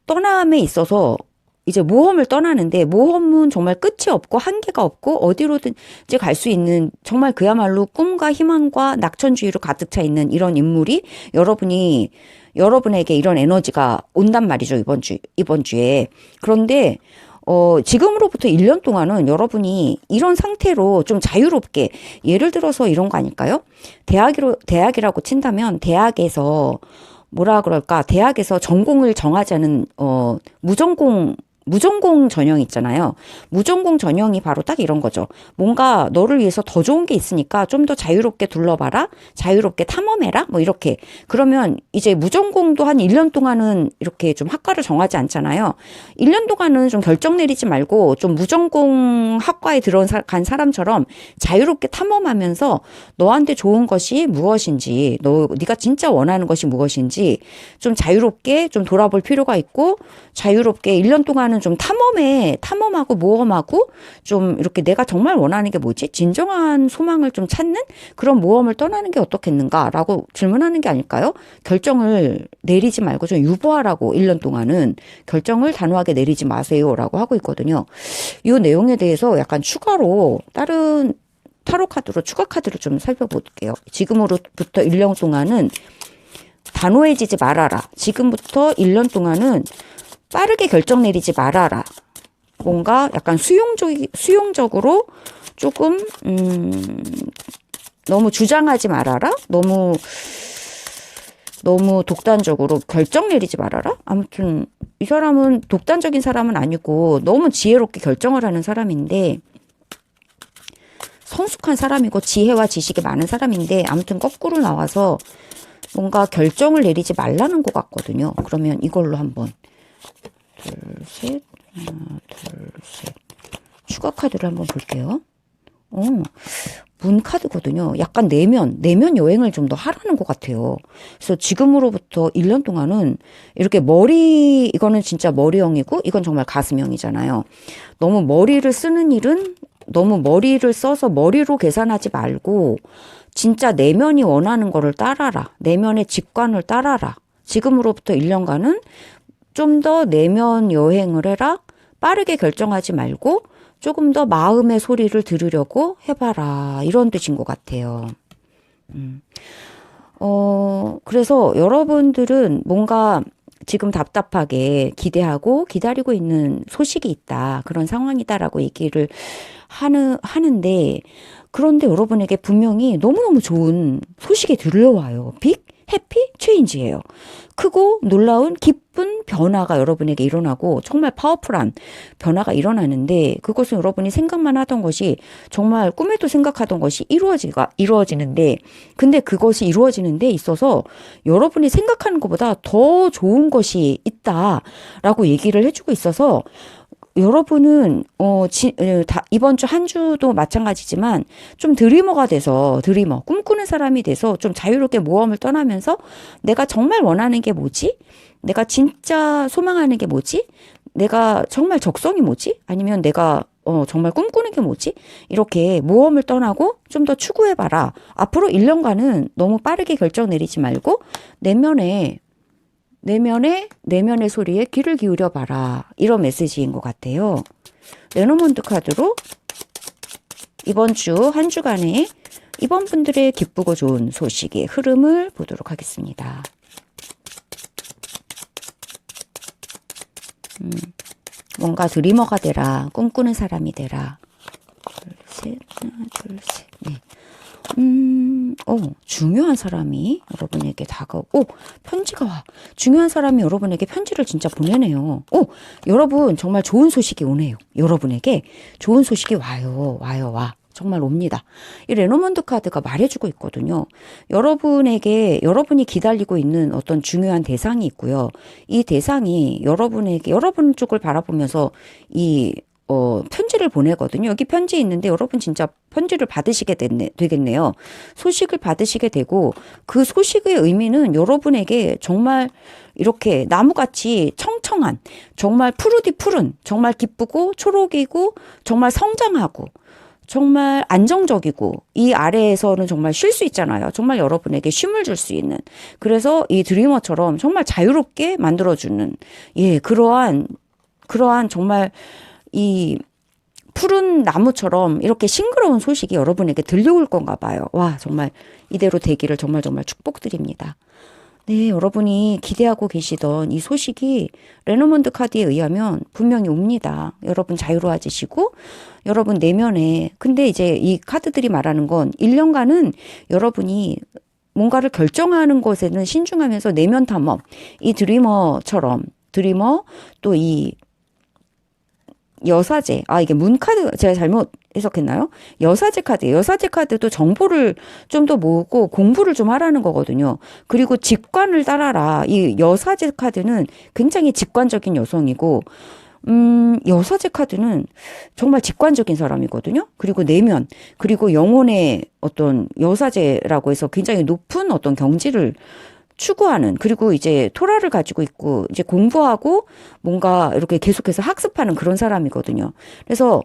떠남에 있어서 이제 모험을 떠나는데, 모험은 정말 끝이 없고 한계가 없고 어디로든지 갈 수 있는, 정말 그야말로 꿈과 희망과 낙천주의로 가득 차 있는 이런 인물이 여러분에게 이런 에너지가 온단 말이죠, 이번 주에. 그런데 지금으로부터 1년 동안은 여러분이 이런 상태로 좀 자유롭게, 예를 들어서 이런 거 아닐까요? 대학이라고 친다면 대학에서 뭐라 그럴까? 대학에서 전공을 정하지 않은 무전공 무전공 전형 있잖아요. 무전공 전형이 바로 딱 이런 거죠. 뭔가 너를 위해서 더 좋은 게 있으니까 좀 더 자유롭게 둘러봐라. 자유롭게 탐험해라. 뭐 이렇게. 그러면 이제 무전공도 한 1년 동안은 이렇게 좀 학과를 정하지 않잖아요. 1년 동안은 좀 결정 내리지 말고 좀 무전공 학과에 들어간 사람처럼 자유롭게 탐험하면서 너한테 좋은 것이 무엇인지, 네가 진짜 원하는 것이 무엇인지 좀 자유롭게 좀 돌아볼 필요가 있고, 자유롭게 1년 동안은 좀 탐험하고 모험하고 좀 이렇게 내가 정말 원하는 게 뭐지? 진정한 소망을 좀 찾는 그런 모험을 떠나는 게 어떻겠는가라고 질문하는 게 아닐까요? 결정을 내리지 말고 좀 유보하라고 1년 동안은 결정을 단호하게 내리지 마세요라고 하고 있거든요. 이 내용에 대해서 약간 추가로 다른 타로 카드로 추가 카드를 좀 살펴볼게요. 지금으로부터 1년 동안은 단호해지지 말아라. 지금부터 1년 동안은 빠르게 결정 내리지 말아라. 뭔가 약간 수용적으로 조금 너무 주장하지 말아라. 너무 독단적으로 결정 내리지 말아라. 아무튼 이 사람은 독단적인 사람은 아니고 너무 지혜롭게 결정을 하는 사람인데, 성숙한 사람이고 지혜와 지식이 많은 사람인데, 아무튼 거꾸로 나와서 뭔가 결정을 내리지 말라는 것 같거든요. 그러면 이걸로 한번 둘, 셋, 하나, 둘, 셋. 추가 카드를 한번 볼게요. 문 카드거든요. 약간 내면 여행을 좀 더 하라는 것 같아요. 그래서 지금으로부터 1년 동안은 이렇게 이거는 진짜 머리형이고, 이건 정말 가슴형이잖아요. 너무 머리를 쓰는 일은 너무 머리를 써서 머리로 계산하지 말고, 진짜 내면이 원하는 거를 따라라. 내면의 직관을 따라라. 지금으로부터 1년간은 좀 더 내면 여행을 해라. 빠르게 결정하지 말고 조금 더 마음의 소리를 들으려고 해봐라. 이런 뜻인 것 같아요. 그래서 여러분들은 뭔가 지금 답답하게 기대하고 기다리고 있는 소식이 있다. 그런 상황이다라고 얘기를 하는데, 그런데 여러분에게 분명히 너무너무 좋은 소식이 들려와요. 빅 해피 체인지예요. 크고 놀라운 기쁜 변화가 여러분에게 일어나고 정말 파워풀한 변화가 일어나는데, 그것은 여러분이 생각만 하던 것이 정말 꿈에도 생각하던 것이 이루어지는데, 근데 그것이 이루어지는 데 있어서 여러분이 생각하는 것보다 더 좋은 것이 있다라고 얘기를 해주고 있어서, 여러분은 이번 주 한 주도 마찬가지지만 좀 드리머가 돼서, 꿈꾸는 사람이 돼서 좀 자유롭게 모험을 떠나면서 내가 정말 원하는 게 뭐지? 내가 진짜 소망하는 게 뭐지? 내가 정말 적성이 뭐지? 아니면 내가 정말 꿈꾸는 게 뭐지? 이렇게 모험을 떠나고 좀 더 추구해봐라. 앞으로 1년간은 너무 빠르게 결정 내리지 말고 내면의 소리에 귀를 기울여 봐라. 이런 메시지인 것 같아요. 레노먼드 카드로 이번 주 한 주간의 이번 분들의 기쁘고 좋은 소식의 흐름을 보도록 하겠습니다. 뭔가 드리머가 되라. 꿈꾸는 사람이 되라. 둘, 셋, 하나, 둘, 셋. 네. 중요한 사람이 여러분에게 다가오고, 편지가 와. 중요한 사람이 여러분에게 편지를 진짜 보내네요. 여러분 정말 좋은 소식이 오네요. 여러분에게 좋은 소식이 와. 정말 옵니다. 이 레노먼드 카드가 말해주고 있거든요. 여러분이 기다리고 있는 어떤 중요한 대상이 있고요. 이 대상이 여러분 쪽을 바라보면서 편지를 보내거든요. 여기 편지 있는데 여러분 진짜 편지를 받으시게 되겠네요. 소식을 받으시게 되고, 그 소식의 의미는 여러분에게 정말 이렇게 나무같이 청청한, 정말 푸른, 정말 기쁘고 초록이고 정말 성장하고 정말 안정적이고, 이 아래에서는 정말 쉴 수 있잖아요. 정말 여러분에게 쉼을 줄 수 있는, 그래서 이 드리머처럼 정말 자유롭게 만들어주는, 그러한 정말 이 푸른 나무처럼 이렇게 싱그러운 소식이 여러분에게 들려올 건가 봐요. 와, 정말 이대로 되기를 정말 축복드립니다. 네, 여러분이 기대하고 계시던 이 소식이 레노먼드 카드에 의하면 분명히 옵니다. 여러분 자유로워지시고, 여러분 내면에, 근데 이제 이 카드들이 말하는 건 1년간은 여러분이 뭔가를 결정하는 것에는 신중하면서 내면 탐험, 이 드리머 또 이 여사제. 아, 이게 문카드, 제가 잘못 해석했나요? 여사제 카드. 여사제 카드도 정보를 좀 더 모으고 공부를 좀 하라는 거거든요. 그리고 직관을 따라라. 이 여사제 카드는 굉장히 직관적인 여성이고, 여사제 카드는 정말 직관적인 사람이거든요. 그리고 내면, 그리고 영혼의 어떤 여사제라고 해서 굉장히 높은 어떤 경지를 추구하는, 그리고 이제 토라를 가지고 있고 이제 공부하고 뭔가 이렇게 계속해서 학습하는 그런 사람이거든요. 그래서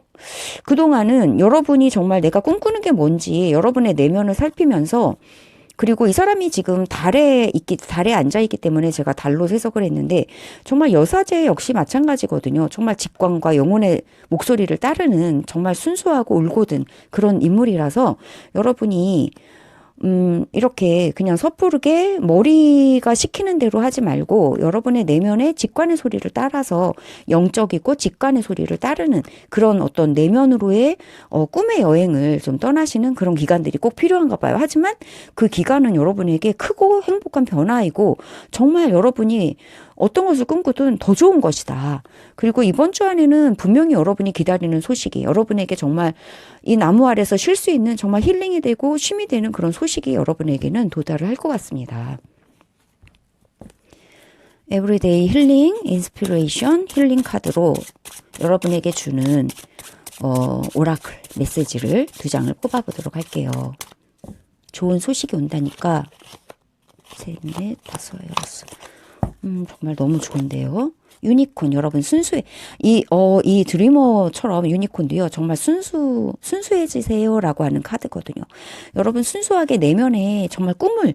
그동안은 여러분이 정말 내가 꿈꾸는 게 뭔지 여러분의 내면을 살피면서, 그리고 이 사람이 지금 달에 앉아있기 때문에 제가 달로 해석을 했는데, 정말 여사제 역시 마찬가지거든요. 정말 직관과 영혼의 목소리를 따르는 정말 순수하고 올곧은 그런 인물이라서, 여러분이 이렇게 그냥 섣부르게 머리가 시키는 대로 하지 말고 여러분의 내면의 직관의 소리를 따라서, 영적이고 직관의 소리를 따르는 그런 어떤 내면으로의 꿈의 여행을 좀 떠나시는 그런 기간들이 꼭 필요한가 봐요. 하지만 그 기간은 여러분에게 크고 행복한 변화이고, 정말 여러분이 어떤 것을 꿈꾸든 더 좋은 것이다. 그리고 이번 주 안에는 분명히 여러분이 기다리는 소식이, 여러분에게 정말 이 나무 아래서 쉴 수 있는 정말 힐링이 되고 쉼이 되는 그런 소식이 여러분에게는 도달을 할 것 같습니다. 에브리데이 힐링, 인스피레이션, 힐링 카드로 여러분에게 주는 오라클 메시지를 2장을 뽑아보도록 할게요. 좋은 소식이 온다니까. 3, 4, 5, 6. 정말 너무 좋은데요. 유니콘, 여러분 순수해. 이 드리머처럼 유니콘도요, 정말 순수해지세요라고 하는 카드거든요. 여러분 순수하게 내면에 정말 꿈을,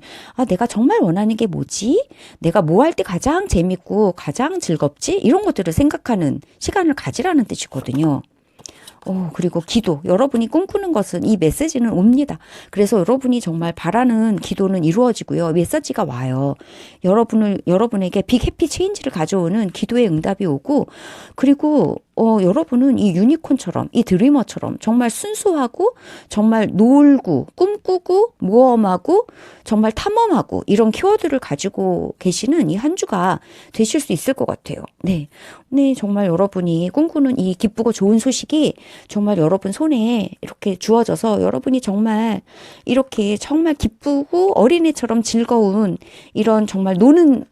내가 정말 원하는 게 뭐지? 내가 뭐 할 때 가장 재밌고 가장 즐겁지? 이런 것들을 생각하는 시간을 가지라는 뜻이거든요. 그리고 기도. 여러분이 꿈꾸는 것은 이 메시지는 옵니다. 그래서 여러분이 정말 바라는 기도는 이루어지고요. 메시지가 와요. 여러분에게 빅 해피 체인지를 가져오는 기도의 응답이 오고, 그리고 여러분은 이 유니콘처럼, 이 드리머처럼 정말 순수하고 정말 놀고 꿈꾸고 모험하고 정말 탐험하고 이런 키워드를 가지고 계시는 이 한 주가 되실 수 있을 것 같아요. 네, 정말 여러분이 꿈꾸는 이 기쁘고 좋은 소식이 정말 여러분 손에 이렇게 주어져서, 여러분이 정말 이렇게 정말 기쁘고 어린애처럼 즐거운 이런 정말 노는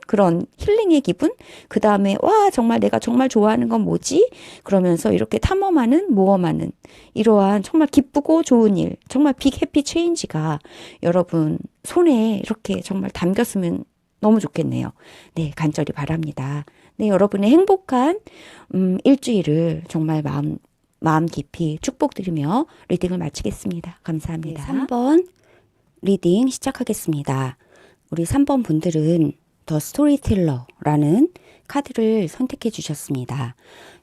그런 힐링의 기분, 그 다음에 정말 내가 정말 좋아하는 건 뭐지? 그러면서 이렇게 탐험하는, 모험하는 이러한 정말 기쁘고 좋은 일, 정말 빅 해피 체인지가 여러분 손에 이렇게 정말 담겼으면 너무 좋겠네요. 네, 간절히 바랍니다. 네, 여러분의 행복한 일주일을 정말 마음 깊이 축복드리며 리딩을 마치겠습니다. 감사합니다. 네, 3번 리딩 시작하겠습니다. 우리 3번 분들은 더 스토리텔러라는 카드를 선택해 주셨습니다.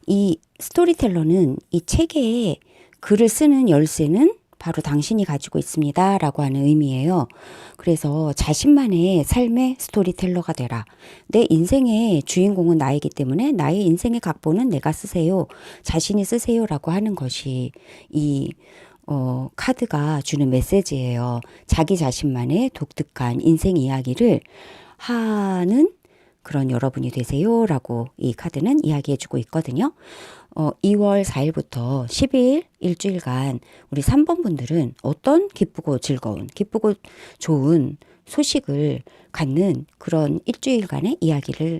이 스토리텔러는 이 책에 글을 쓰는 열쇠는 바로 당신이 가지고 있습니다 라고 하는 의미예요. 그래서 자신만의 삶의 스토리텔러가 되라. 내 인생의 주인공은 나이기 때문에 나의 인생의 각본은 내가 쓰세요. 자신이 쓰세요 라고 하는 것이 이 카드가 주는 메시지예요. 자기 자신만의 독특한 인생 이야기를 하는 그런 여러분이 되세요 라고 이 카드는 이야기해주고 있거든요. 2월 4일부터 10일 일주일간 우리 3번 분들은 어떤 기쁘고 즐거운, 기쁘고 좋은 소식을 갖는 그런 일주일간의 이야기를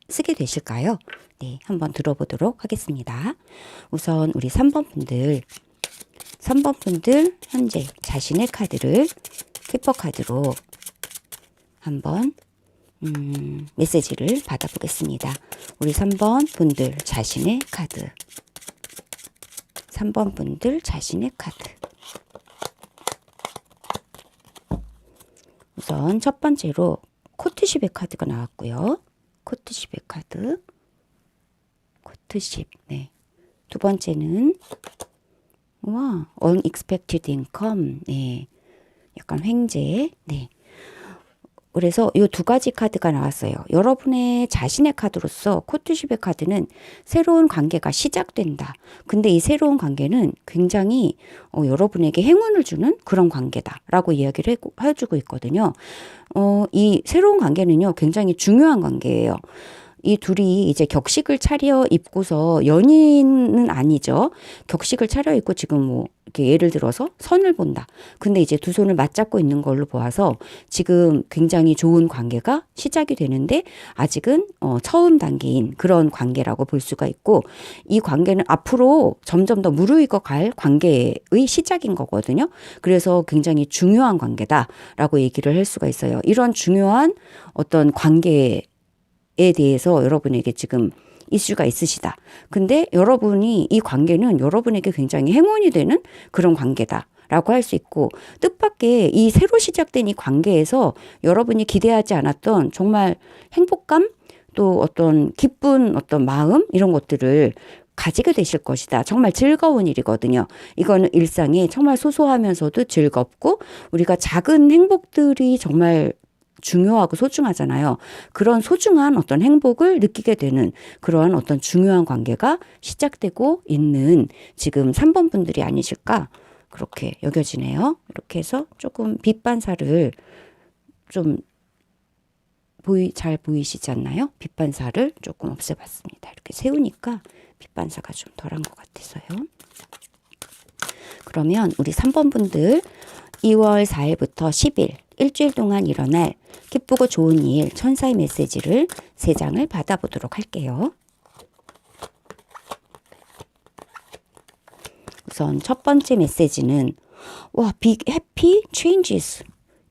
쓰게 되실까요? 네, 한번 들어보도록 하겠습니다. 우선 우리 3번 분들 현재 자신의 카드를 키퍼 카드로 한번 메시지를 받아보겠습니다. 우리 3번 분들 자신의 카드. 3번 분들 자신의 카드. 우선 첫 번째로 코트십의 카드가 나왔고요. 코트십의 카드. 코트십. 네. 두 번째는 unexpected income. 네. 약간 횡재. 네. 그래서 이 2가지 카드가 나왔어요. 여러분의 자신의 카드로서 코트십의 카드는 새로운 관계가 시작된다. 근데 이 새로운 관계는 굉장히 여러분에게 행운을 주는 그런 관계다라고 이야기를 해주고 있거든요. 이 새로운 관계는요, 굉장히 중요한 관계예요. 이 둘이 이제 격식을 차려 입고서 연인은 아니죠. 격식을 차려 입고 지금 뭐 이렇게 예를 들어서 선을 본다. 근데 이제 두 손을 맞잡고 있는 걸로 보아서 지금 굉장히 좋은 관계가 시작이 되는데 아직은 처음 단계인 그런 관계라고 볼 수가 있고, 이 관계는 앞으로 점점 더 무르익어 갈 관계의 시작인 거거든요. 그래서 굉장히 중요한 관계다라고 얘기를 할 수가 있어요. 이런 중요한 어떤 관계에 대해서 여러분에게 지금 이슈가 있으시다. 근데 여러분이 이 관계는 여러분에게 굉장히 행운이 되는 그런 관계다. 라고 할 수 있고, 뜻밖의 이 새로 시작된 이 관계에서 여러분이 기대하지 않았던 정말 행복감, 또 어떤 기쁜 어떤 마음, 이런 것들을 가지게 되실 것이다. 정말 즐거운 일이거든요. 이거는 일상이 정말 소소하면서도 즐겁고, 우리가 작은 행복들이 정말 중요하고 소중하잖아요. 그런 소중한 어떤 행복을 느끼게 되는 그러한 어떤 중요한 관계가 시작되고 있는 지금 3번 분들이 아니실까 그렇게 여겨지네요. 이렇게 해서 조금 빛 반사를 좀 잘 보이시지 않나요? 빛 반사를 조금 없애봤습니다. 이렇게 세우니까 빛 반사가 좀 덜한 것 같아서요. 그러면 우리 3번 분들 2월 4일부터 10일 일주일 동안 일어날 기쁘고 좋은 일 천사의 메시지를 3장을 받아보도록 할게요. 우선 첫 번째 메시지는 big happy changes.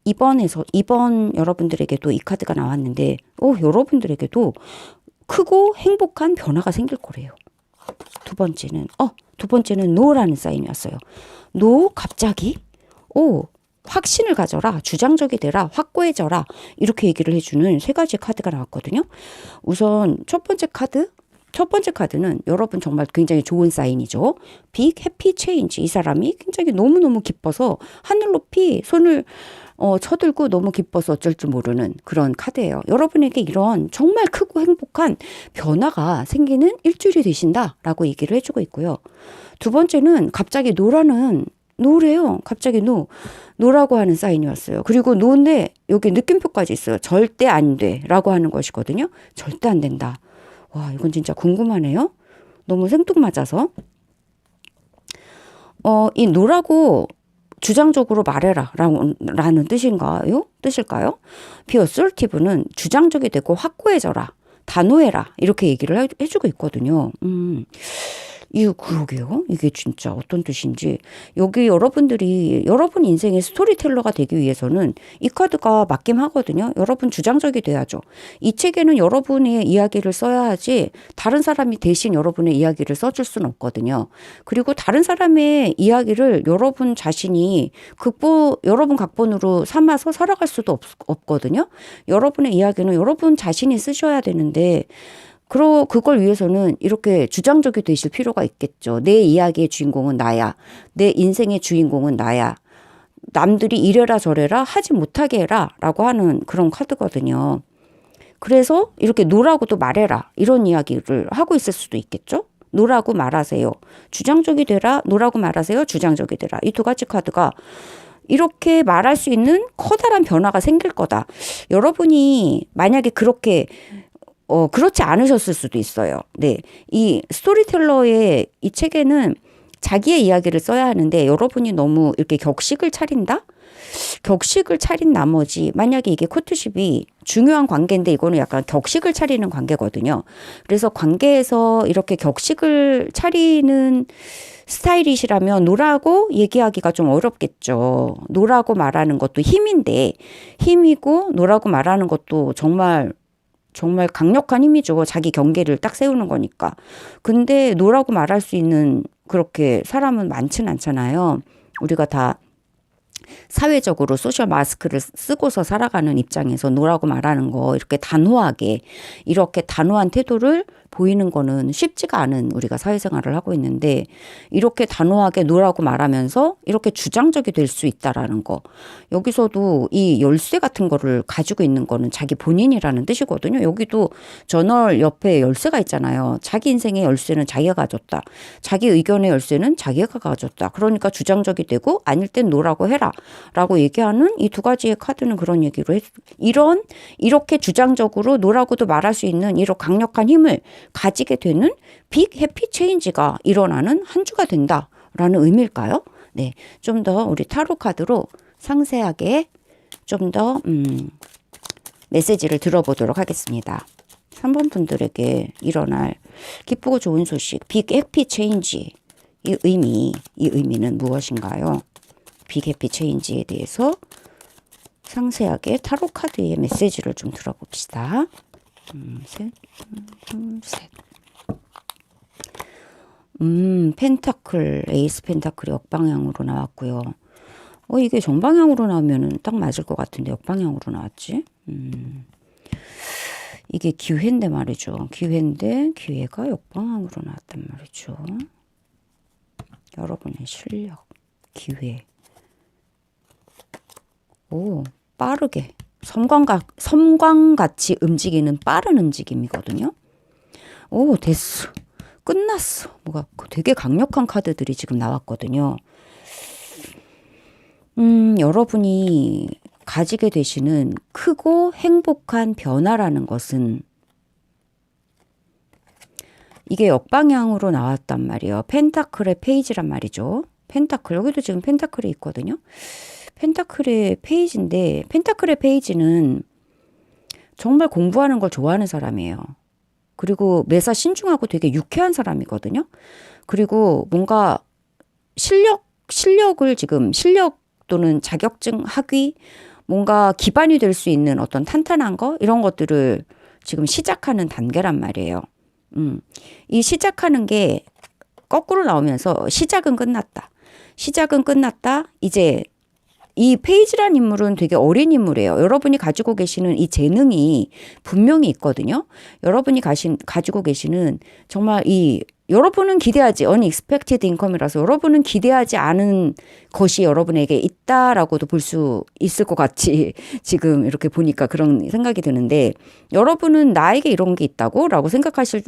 이번 여러분들에게도 이 카드가 나왔는데 여러분들에게도 크고 행복한 변화가 생길 거래요. 두 번째는 no라는 사인이 왔어요. no 갑자기 확신을 가져라, 주장적이 되라, 확고해져라, 이렇게 얘기를 해주는 3가지 카드가 나왔거든요. 우선 첫 번째 카드는 여러분 정말 굉장히 좋은 사인이죠. 빅 해피 체인지. 이 사람이 굉장히 너무너무 기뻐서 하늘 높이 손을 쳐들고 너무 기뻐서 어쩔 줄 모르는 그런 카드예요. 여러분에게 이런 정말 크고 행복한 변화가 생기는 일주일이 되신다라고 얘기를 해주고 있고요. 두 번째는 갑자기 노래요. 갑자기 노라고 하는 사인이 왔어요. 그리고 노인데 여기 느낌표까지 있어요. 절대 안 돼 라고 하는 것이거든요. 절대 안 된다. 와, 이건 진짜 궁금하네요. 너무 생뚱맞아서. 이 노라고 주장적으로 말해라 라는 뜻일까요? be assertive는 주장적이 되고 확고해져라, 단호해라, 이렇게 얘기를 해주고 있거든요. 그러게요. 이게 진짜 어떤 뜻인지. 여기 여러분들이 여러분 인생의 스토리텔러가 되기 위해서는 이 카드가 맞긴 하거든요. 여러분 주장적이 돼야죠. 이 책에는 여러분의 이야기를 써야 하지 다른 사람이 대신 여러분의 이야기를 써줄 수는 없거든요. 그리고 다른 사람의 이야기를 여러분 자신이 여러분 각본으로 삼아서 살아갈 수도 없거든요. 여러분의 이야기는 여러분 자신이 쓰셔야 되는데 그걸 위해서는 이렇게 주장적이 되실 필요가 있겠죠. 내 이야기의 주인공은 나야. 내 인생의 주인공은 나야. 남들이 이래라 저래라 하지 못하게 해라 라고 하는 그런 카드거든요. 그래서 이렇게 노라고도 말해라, 이런 이야기를 하고 있을 수도 있겠죠. 노라고 말하세요. 주장적이 되라. 노라고 말하세요. 주장적이 되라. 이 2가지 카드가 이렇게 말할 수 있는 커다란 변화가 생길 거다. 여러분이 만약에 그렇지 않으셨을 수도 있어요. 네. 이 스토리텔러의 이 책에는 자기의 이야기를 써야 하는데 여러분이 너무 이렇게 격식을 차린다? 격식을 차린 나머지 만약에 이게 코트십이 중요한 관계인데 이거는 약간 격식을 차리는 관계거든요. 그래서 관계에서 이렇게 격식을 차리는 스타일이시라면 노라고 얘기하기가 좀 어렵겠죠. 노라고 말하는 것도 힘이고 노라고 말하는 것도 정말 강력한 힘이죠. 자기 경계를 딱 세우는 거니까. 근데 노라고 말할 수 있는 그렇게 사람은 많지는 않잖아요. 우리가 다 사회적으로 소셜 마스크를 쓰고서 살아가는 입장에서 노라고 말하는 거 이렇게 단호한 태도를 보이는 거는 쉽지가 않은 우리가 사회생활을 하고 있는데 이렇게 단호하게 노라고 말하면서 이렇게 주장적이 될 수 있다라는 거. 여기서도 이 열쇠 같은 거를 가지고 있는 거는 자기 본인이라는 뜻이거든요. 여기도 저널 옆에 열쇠가 있잖아요. 자기 인생의 열쇠는 자기가 가졌다. 자기 의견의 열쇠는 자기가 가졌다. 그러니까 주장적이 되고 아닐 땐 노라고 해라 라고 얘기하는 이 두 가지의 카드는 그런 얘기로 이렇게 주장적으로 노라고도 말할 수 있는 이런 강력한 힘을 가지게 되는 빅 해피 체인지가 일어나는 한 주가 된다라는 의미일까요? 네, 좀 더 우리 타로 카드로 상세하게 좀 더 메시지를 들어보도록 하겠습니다. 3번 분들에게 일어날 기쁘고 좋은 소식, 빅 해피 체인지 이 의미는 무엇인가요? 빅 해피 체인지에 대해서 상세하게 타로 카드의 메시지를 좀 들어봅시다. 셋. 펜타클, 에이스 펜타클이 역방향으로 나왔고요. 이게 정방향으로 나오면은 딱 맞을 것 같은데 역방향으로 나왔지? 이게 기회인데 말이죠. 기회인데 기회가 역방향으로 나왔단 말이죠. 여러분의 실력, 기회. 빠르게. 섬광같이 움직이는 빠른 움직임이거든요. 됐어. 끝났어. 뭐가 되게 강력한 카드들이 지금 나왔거든요. 여러분이 가지게 되시는 크고 행복한 변화라는 것은 이게 역방향으로 나왔단 말이에요. 펜타클의 페이지란 말이죠. 펜타클, 여기도 지금 펜타클이 있거든요. 펜타클의 페이지인데 펜타클의 페이지는 정말 공부하는 걸 좋아하는 사람이에요. 그리고 매사 신중하고 되게 유쾌한 사람이거든요. 그리고 뭔가 실력을 지금 실력 또는 자격증, 학위, 뭔가 기반이 될 수 있는 어떤 탄탄한 거 이런 것들을 지금 시작하는 단계란 말이에요. 이 시작하는 게 거꾸로 나오면서 시작은 끝났다. 시작은 끝났다. 이제 이 페이지란 인물은 되게 어린 인물이에요. 여러분이 가지고 계시는 이 재능이 분명히 있거든요. 여러분이 가지고 계시는 정말 여러분은 기대하지 unexpected income이라서 여러분은 기대하지 않은 것이 여러분에게 있다라고도 볼 수 있을 것 같이 지금 이렇게 보니까 그런 생각이 드는데 여러분은 나에게 이런 게 있다고 라고 생각하실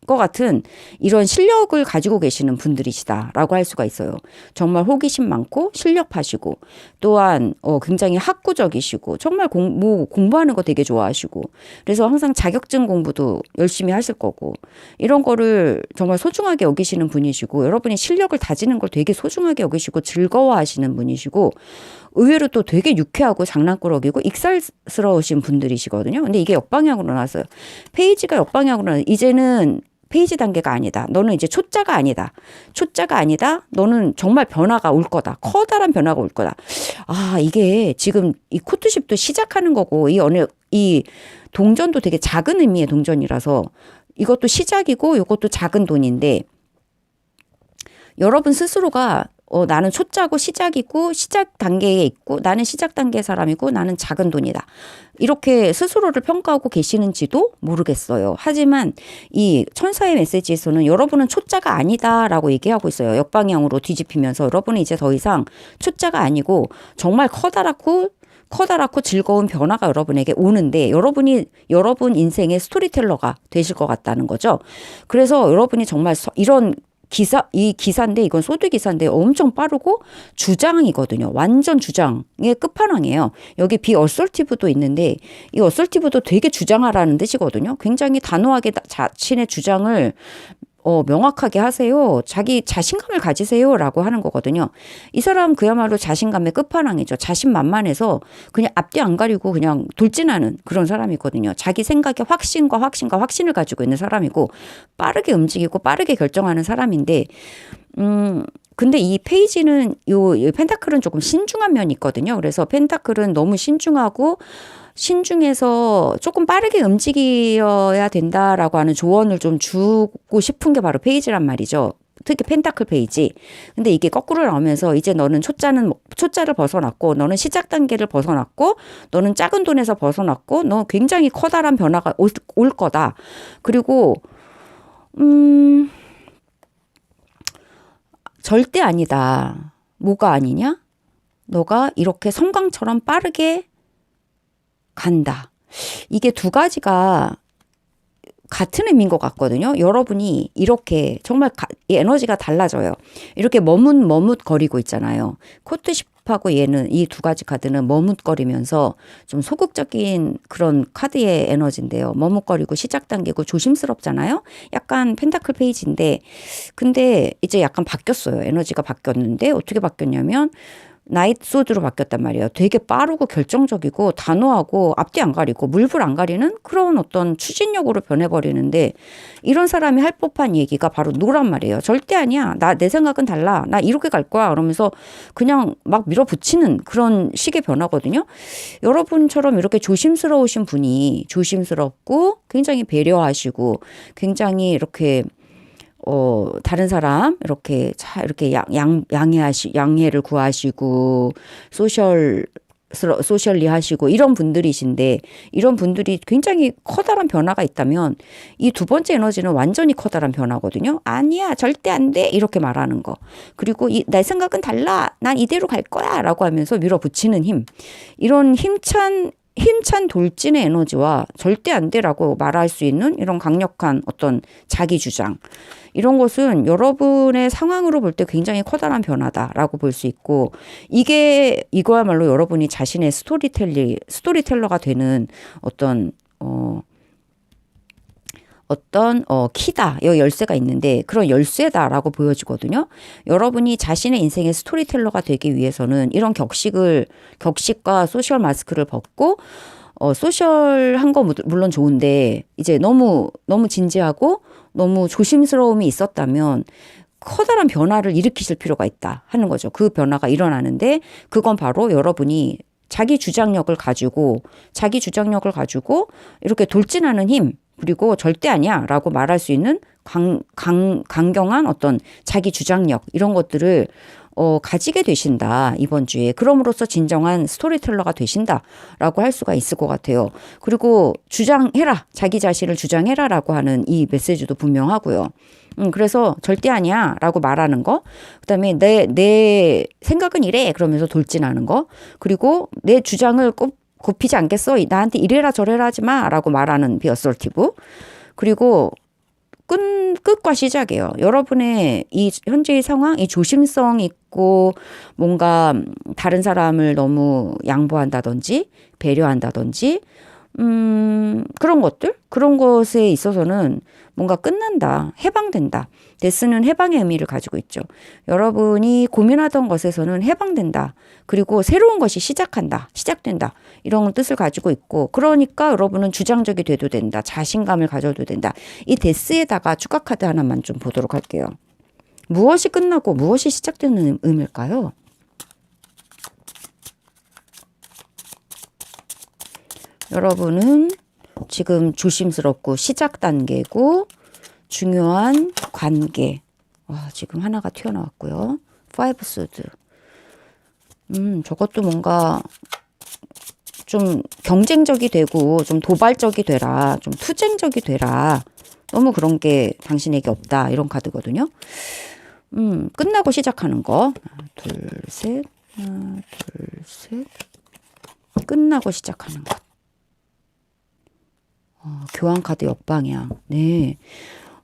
것 같은 이런 실력을 가지고 계시는 분들이시다라고 할 수가 있어요. 정말 호기심 많고 실력파시고 또한 굉장히 학구적이시고 정말 공부하는 거 되게 좋아하시고 그래서 항상 자격증 공부도 열심히 하실 거고 이런 거를 정말 소중하게 여기시는 분이시고 여러분이 실력을 다지는 걸 되게 소중하게 여기시고 즐거워하시는 분이시고 의외로 또 되게 유쾌하고 장난꾸러기고 익살스러우신 분들이시거든요. 근데 이게 역방향으로 나왔어요. 페이지가 역방향으로 나왔어요. 이제는 페이지 단계가 아니다. 너는 이제 초짜가 아니다. 초짜가 아니다. 너는 정말 변화가 올 거다. 커다란 변화가 올 거다. 이게 지금 이 코트십도 시작하는 거고 이 동전도 되게 작은 의미의 동전이라서 이것도 시작이고 이것도 작은 돈인데 여러분 스스로가 나는 초짜고 시작이고 시작 단계에 있고 나는 시작 단계의 사람이고 나는 작은 돈이다. 이렇게 스스로를 평가하고 계시는지도 모르겠어요. 하지만 이 천사의 메시지에서는 여러분은 초짜가 아니다라고 얘기하고 있어요. 역방향으로 뒤집히면서 여러분은 이제 더 이상 초짜가 아니고 정말 커다랗고 즐거운 변화가 여러분에게 오는데 여러분 인생의 스토리텔러가 되실 것 같다는 거죠. 그래서 여러분이 정말 이런 이 기사인데 이건 소드 기사인데 엄청 빠르고 주장이거든요. 완전 주장의 끝판왕이에요. 여기 비 어설티브도 있는데 이 어설티브도 되게 주장하라는 뜻이거든요. 굉장히 단호하게 자신의 주장을 명확하게 하세요. 자기 자신감을 가지세요라고 하는 거거든요. 이 사람 그야말로 자신감의 끝판왕이죠. 자신만만해서 그냥 앞뒤 안 가리고 그냥 돌진하는 그런 사람이거든요. 자기 생각에 확신을 가지고 있는 사람이고 빠르게 움직이고 빠르게 결정하는 사람인데 근데 이 페이지는 이 펜타클은 조금 신중한 면이 있거든요. 그래서 펜타클은 너무 신중해서 조금 빠르게 움직여야 된다라고 하는 조언을 좀 주고 싶은 게 바로 페이지란 말이죠. 특히 펜타클 페이지. 근데 이게 거꾸로 나오면서 이제 너는 초짜를 벗어났고 너는 시작 단계를 벗어났고 너는 작은 돈에서 벗어났고 너 굉장히 커다란 변화가 올 거다. 그리고 음, 절대 아니다. 뭐가 아니냐? 너가 이렇게 섬광처럼 빠르게 간다. 이게 두 가지가 같은 의미인 것 같거든요. 여러분이 이렇게 정말 이 에너지가 달라져요. 이렇게 머뭇거리고 있잖아요. 코트십하고 얘는 이 두 가지 카드는 머뭇거리면서 좀 소극적인 그런 카드의 에너지인데요. 머뭇거리고 시작 단계고 조심스럽잖아요. 약간 펜타클 페이지인데 근데 이제 약간 바뀌었어요. 에너지가 바뀌었는데 어떻게 바뀌었냐면 나이트 소드로 바뀌었단 말이에요. 되게 빠르고 결정적이고 단호하고 앞뒤 안 가리고 물불 안 가리는 그런 어떤 추진력으로 변해버리는데 이런 사람이 할 법한 얘기가 바로 노란 말이에요. 절대 아니야. 내 생각은 달라. 나 이렇게 갈 거야. 그러면서 그냥 막 밀어붙이는 그런 식의 변화거든요. 여러분처럼 이렇게 조심스러우신 분이 조심스럽고 굉장히 배려하시고 굉장히 이렇게 다른 사람, 이렇게 양해를 구하시고, 소셜리 하시고, 이런 분들이신데, 이런 분들이 굉장히 커다란 변화가 있다면, 이 두 번째 에너지는 완전히 커다란 변화거든요. 아니야, 절대 안 돼. 이렇게 말하는 거. 그리고 내 생각은 달라. 난 이대로 갈 거야. 라고 하면서 밀어붙이는 힘. 이런 힘찬 돌진의 에너지와 절대 안 돼라고 말할 수 있는 이런 강력한 어떤 자기 주장. 이런 것은 여러분의 상황으로 볼 때 굉장히 커다란 변화다라고 볼 수 있고 이거야말로 여러분이 자신의 스토리텔러가 되는 어떤 키다. 여기 열쇠가 있는데 그런 열쇠다라고 보여지거든요. 여러분이 자신의 인생의 스토리텔러가 되기 위해서는 이런 격식과 소셜 마스크를 벗고 소셜한 거 물론 좋은데 이제 너무 진지하고 너무 조심스러움이 있었다면 커다란 변화를 일으키실 필요가 있다 하는 거죠. 그 변화가 일어나는데 그건 바로 여러분이 자기 주장력을 가지고 이렇게 돌진하는 힘 그리고 절대 아니야 라고 말할 수 있는 강경한 어떤 자기 주장력 이런 것들을 가지게 되신다. 이번 주에. 그럼으로써 진정한 스토리텔러가 되신다라고 할 수가 있을 것 같아요. 그리고 주장해라. 자기 자신을 주장해라라고 하는 이 메시지도 분명하고요. 그래서 절대 아니야 라고 말하는 거. 그다음에 내 생각은 이래. 그러면서 돌진하는 거. 그리고 내 주장을 굽히지 않겠어. 나한테 이래라 저래라 하지 마 라고 말하는 비어설티브. 그리고 끝과 시작이에요. 여러분의 이 현재의 상황, 이 조심성 있고 뭔가 다른 사람을 너무 양보한다든지 배려한다든지 그런 것에 있어서는 뭔가 끝난다, 해방된다. 데스는 해방의 의미를 가지고 있죠. 여러분이 고민하던 것에서는 해방된다. 그리고 새로운 것이 시작된다. 이런 뜻을 가지고 있고, 그러니까 여러분은 주장적이 돼도 된다. 자신감을 가져도 된다. 이 데스에다가 추가 카드 하나만 좀 보도록 할게요. 무엇이 끝나고 무엇이 시작되는 의미일까요? 여러분은 지금 조심스럽고 시작 단계고 중요한 관계. 지금 하나가 튀어나왔고요. 5 소드. 저것도 뭔가 좀 경쟁적이 되고 좀 도발적이 되라. 좀 투쟁적이 되라. 너무 그런 게 당신에게 없다. 이런 카드거든요. 끝나고 시작하는 거. 하나, 둘, 셋. 끝나고 시작하는 것. 교환 카드 역방향. 네.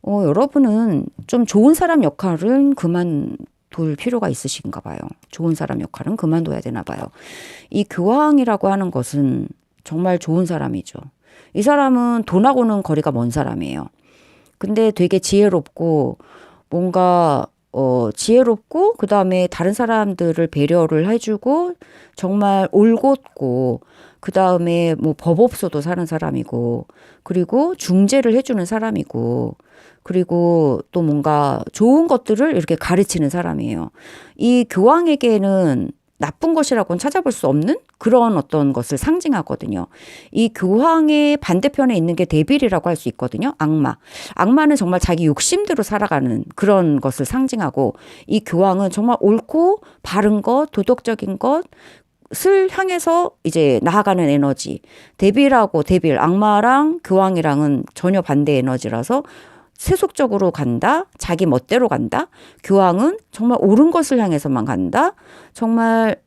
여러분은 좀 좋은 사람 역할은 그만둘 필요가 있으신가 봐요. 좋은 사람 역할은 그만둬야 되나 봐요. 이 교황이라고 하는 것은 정말 좋은 사람이죠. 이 사람은 돈하고는 거리가 먼 사람이에요. 근데 되게 지혜롭고 뭔가 지혜롭고 그다음에 다른 사람들을 배려를 해주고 정말 올곧고 그다음에 뭐 법업소도 사는 사람이고 그리고 중재를 해주는 사람이고 그리고 또 뭔가 좋은 것들을 이렇게 가르치는 사람이에요. 이 교황에게는 나쁜 것이라고는 찾아볼 수 없는 그런 어떤 것을 상징하거든요. 이 교황의 반대편에 있는 게 데빌이라고 할 수 있거든요. 악마. 악마는 정말 자기 욕심대로 살아가는 그런 것을 상징하고 이 교황은 정말 옳고 바른 것, 도덕적인 것을 향해서 이제 나아가는 에너지. 데빌, 악마랑 교황이랑은 전혀 반대 에너지라서 세속적으로 간다. 자기 멋대로 간다. 교황은 정말 옳은 것을 향해서만 간다. 정말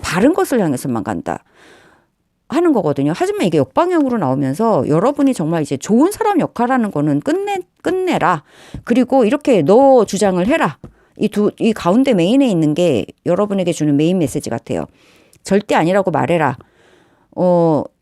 바른 것을 향해서만 간다. 하는 거거든요. 하지만 이게 역방향으로 나오면서 여러분이 정말 이제 좋은 사람 역할하는 거는 끝내라. 그리고 이렇게 너 주장을 해라. 이 가운데 메인에 있는 게 여러분에게 주는 메인 메시지 같아요. 절대 아니라고 말해라.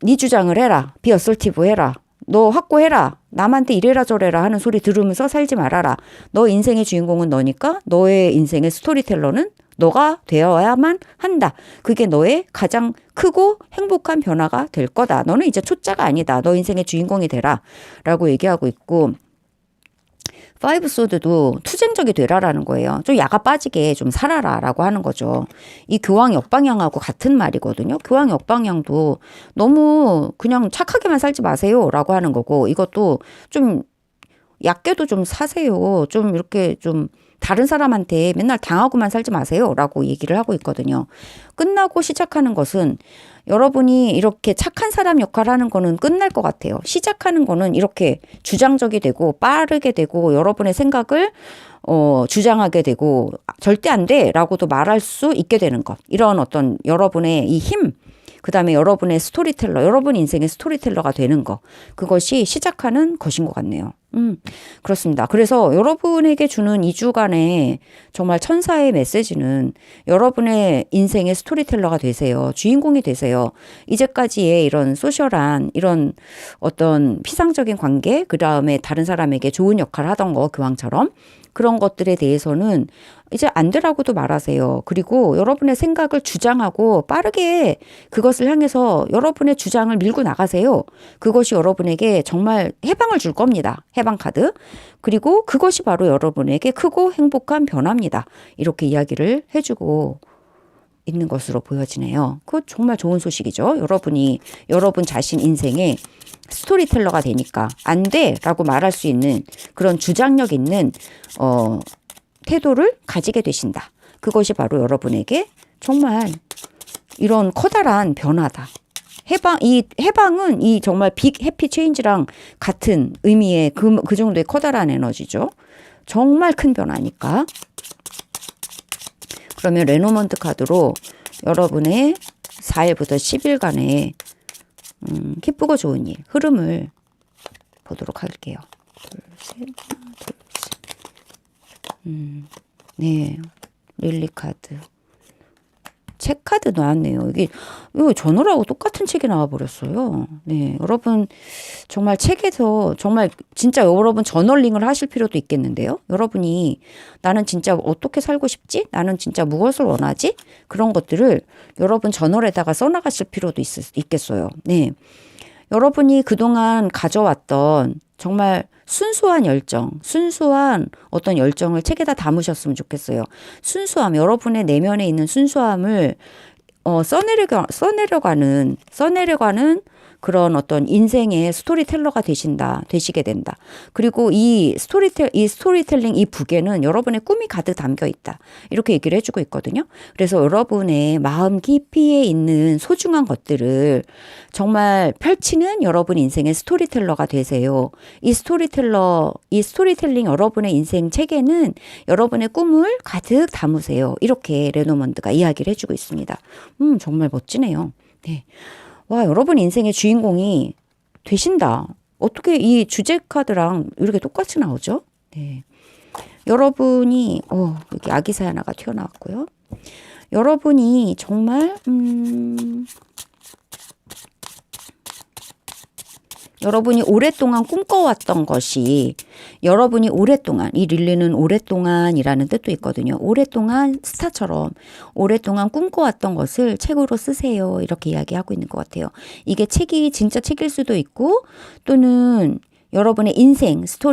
네 주장을 해라. 비어설티브 해라. 너 확고해라. 남한테 이래라 저래라 하는 소리 들으면서 살지 말아라. 너 인생의 주인공은 너니까 너의 인생의 스토리텔러는 너가 되어야만 한다. 그게 너의 가장 크고 행복한 변화가 될 거다. 너는 이제 초짜가 아니다. 너 인생의 주인공이 되라. 라고 얘기하고 있고 파이브 소드도 투쟁적이 되라라는 거예요. 좀 야가 빠지게 좀 살아라 라고 하는 거죠. 이 교황 역방향하고 같은 말이거든요. 교황 역방향도 너무 그냥 착하게만 살지 마세요 라고 하는 거고 이것도 좀 얕게도 좀 사세요. 좀 이렇게 좀 다른 사람한테 맨날 당하고만 살지 마세요 라고 얘기를 하고 있거든요. 끝나고 시작하는 것은 여러분이 이렇게 착한 사람 역할을 하는 거는 끝날 것 같아요. 시작하는 거는 이렇게 주장적이 되고 빠르게 되고 여러분의 생각을 주장하게 되고 절대 안 돼 라고도 말할 수 있게 되는 것. 이런 어떤 여러분의 이 힘, 그 다음에 여러분의 스토리텔러, 여러분 인생의 스토리텔러가 되는 거. 그것이 시작하는 것인 것 같네요. 그렇습니다. 그래서 여러분에게 주는 2주간의 정말 천사의 메시지는 여러분의 인생의 스토리텔러가 되세요. 주인공이 되세요. 이제까지의 이런 소셜한 이런 어떤 피상적인 관계, 그 다음에 다른 사람에게 좋은 역할을 하던 거, 교황처럼. 그런 것들에 대해서는 이제 안 되라고도 말하세요. 그리고 여러분의 생각을 주장하고 빠르게 그것을 향해서 여러분의 주장을 밀고 나가세요. 그것이 여러분에게 정말 해방을 줄 겁니다. 해방 카드. 그리고 그것이 바로 여러분에게 크고 행복한 변화입니다. 이렇게 이야기를 해주고 있는 것으로 보여지네요. 그거 정말 좋은 소식이죠. 여러분이 여러분 자신 인생의 스토리텔러가 되니까 안 돼 라고 말할 수 있는 그런 주장력 있는 태도를 가지게 되신다. 그것이 바로 여러분에게 정말 이런 커다란 변화다. 해방은 이 정말 빅 해피 체인지랑 같은 의미의 그 정도의 커다란 에너지죠. 정말 큰 변화니까. 그러면 레노먼트 카드로 여러분의 4일부터 10일간의 기쁘고 좋은 일, 흐름을 보도록 할게요. 둘, 셋, 둘, 셋. 네, 릴리 카드. 책 카드 나왔네요. 이거 전월하고 똑같은 책이 나와버렸어요. 네, 여러분 정말 책에서 정말 진짜 여러분 저널링을 하실 필요도 있겠는데요. 여러분이 나는 진짜 어떻게 살고 싶지? 나는 진짜 무엇을 원하지? 그런 것들을 여러분 저널에다가 써나가실 필요도 있겠어요. 네, 여러분이 그동안 가져왔던 정말 순수한 열정, 순수한 어떤 열정을 책에다 담으셨으면 좋겠어요. 순수함, 여러분의 내면에 있는 순수함을 써내려가는 그런 어떤 인생의 스토리텔러가 되시게 된다. 그리고 이 스토리텔링 이 북에는 여러분의 꿈이 가득 담겨 있다. 이렇게 얘기를 해주고 있거든요. 그래서 여러분의 마음 깊이에 있는 소중한 것들을 정말 펼치는 여러분 인생의 스토리텔러가 되세요. 이 스토리텔링 여러분의 인생 책에는 여러분의 꿈을 가득 담으세요. 이렇게 레노먼드가 이야기를 해주고 있습니다. 정말 멋지네요. 네. 와, 여러분 인생의 주인공이 되신다. 어떻게 이 주제 카드랑 이렇게 똑같이 나오죠? 네. 여러분이, 여기 아기새 하나가 튀어나왔고요. 여러분이 정말, 여러분이 오랫동안 꿈꿔왔던 것이 여러분이 오랫동안 이 릴리는 오랫동안이라는 뜻도 있거든요. 오랫동안 스타처럼 오랫동안 꿈꿔왔던 것을 책으로 쓰세요. 이렇게 이야기하고 있는 것 같아요. 이게 책이 진짜 책일 수도 있고 또는 여러분의 인생일 수도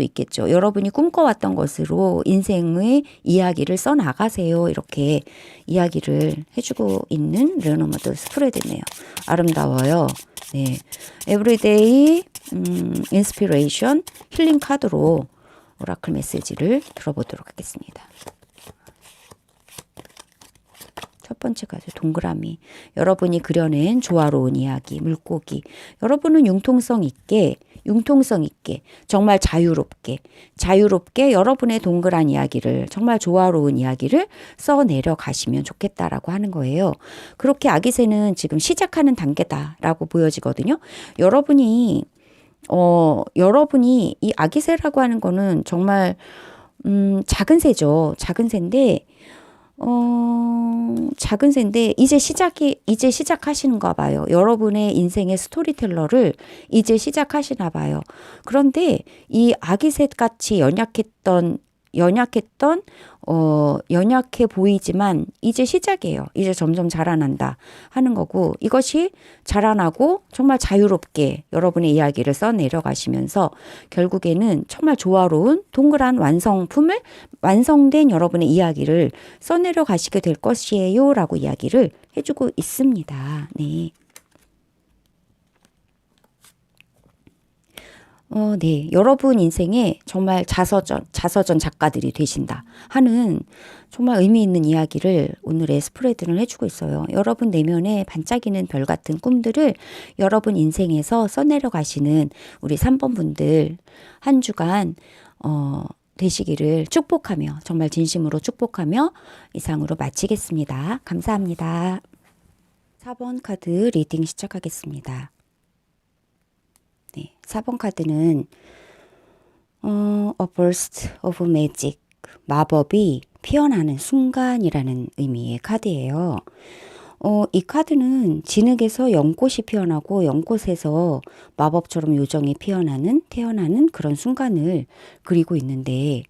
있겠죠. 여러분이 꿈꿔왔던 것으로 인생의 이야기를 써나가세요. 이렇게 이야기를 해주고 있는 레노먼트 스프레드네요. 아름다워요. 네, 에브리데이 인스피레이션 힐링 카드로 오라클 메시지를 들어보도록 하겠습니다. 첫 번째 카드 동그라미. 여러분이 그려낸 조화로운 이야기, 물고기. 여러분은 융통성 있게 융통성 있게, 정말 자유롭게 여러분의 동그란 이야기를, 정말 조화로운 이야기를 써내려 가시면 좋겠다라고 하는 거예요. 그렇게 아기새는 지금 시작하는 단계다라고 보여지거든요. 여러분이 이 아기새라고 하는 거는 정말 작은 새죠. 작은 새인데 이제 시작하시는가 봐요. 여러분의 인생의 스토리텔러를 이제 시작하시나 봐요. 그런데 이 아기새 같이 연약해 보이지만 이제 시작이에요. 이제 점점 자라난다 하는 거고, 이것이 자라나고 정말 자유롭게 여러분의 이야기를 써내려 가시면서 결국에는 정말 조화로운 동그란 완성된 여러분의 이야기를 써내려 가시게 될 것이에요 라고 이야기를 해주고 있습니다. 네. 네. 여러분 인생에 정말 자서전 작가들이 되신다 하는 정말 의미 있는 이야기를 오늘의 스프레드는 해주고 있어요. 여러분 내면에 반짝이는 별 같은 꿈들을 여러분 인생에서 써내려 가시는 우리 3번 분들 한 주간, 되시기를 축복하며, 정말 진심으로 축복하며 이상으로 마치겠습니다. 감사합니다. 4번 카드 리딩 시작하겠습니다. 네, 4번 카드는 A burst of magic, 마법이 피어나는 순간이라는 의미의 카드예요. 이 카드는 진흙에서 연꽃이 피어나고 연꽃에서 마법처럼 요정이 태어나는 그런 순간을 그리고 있는데,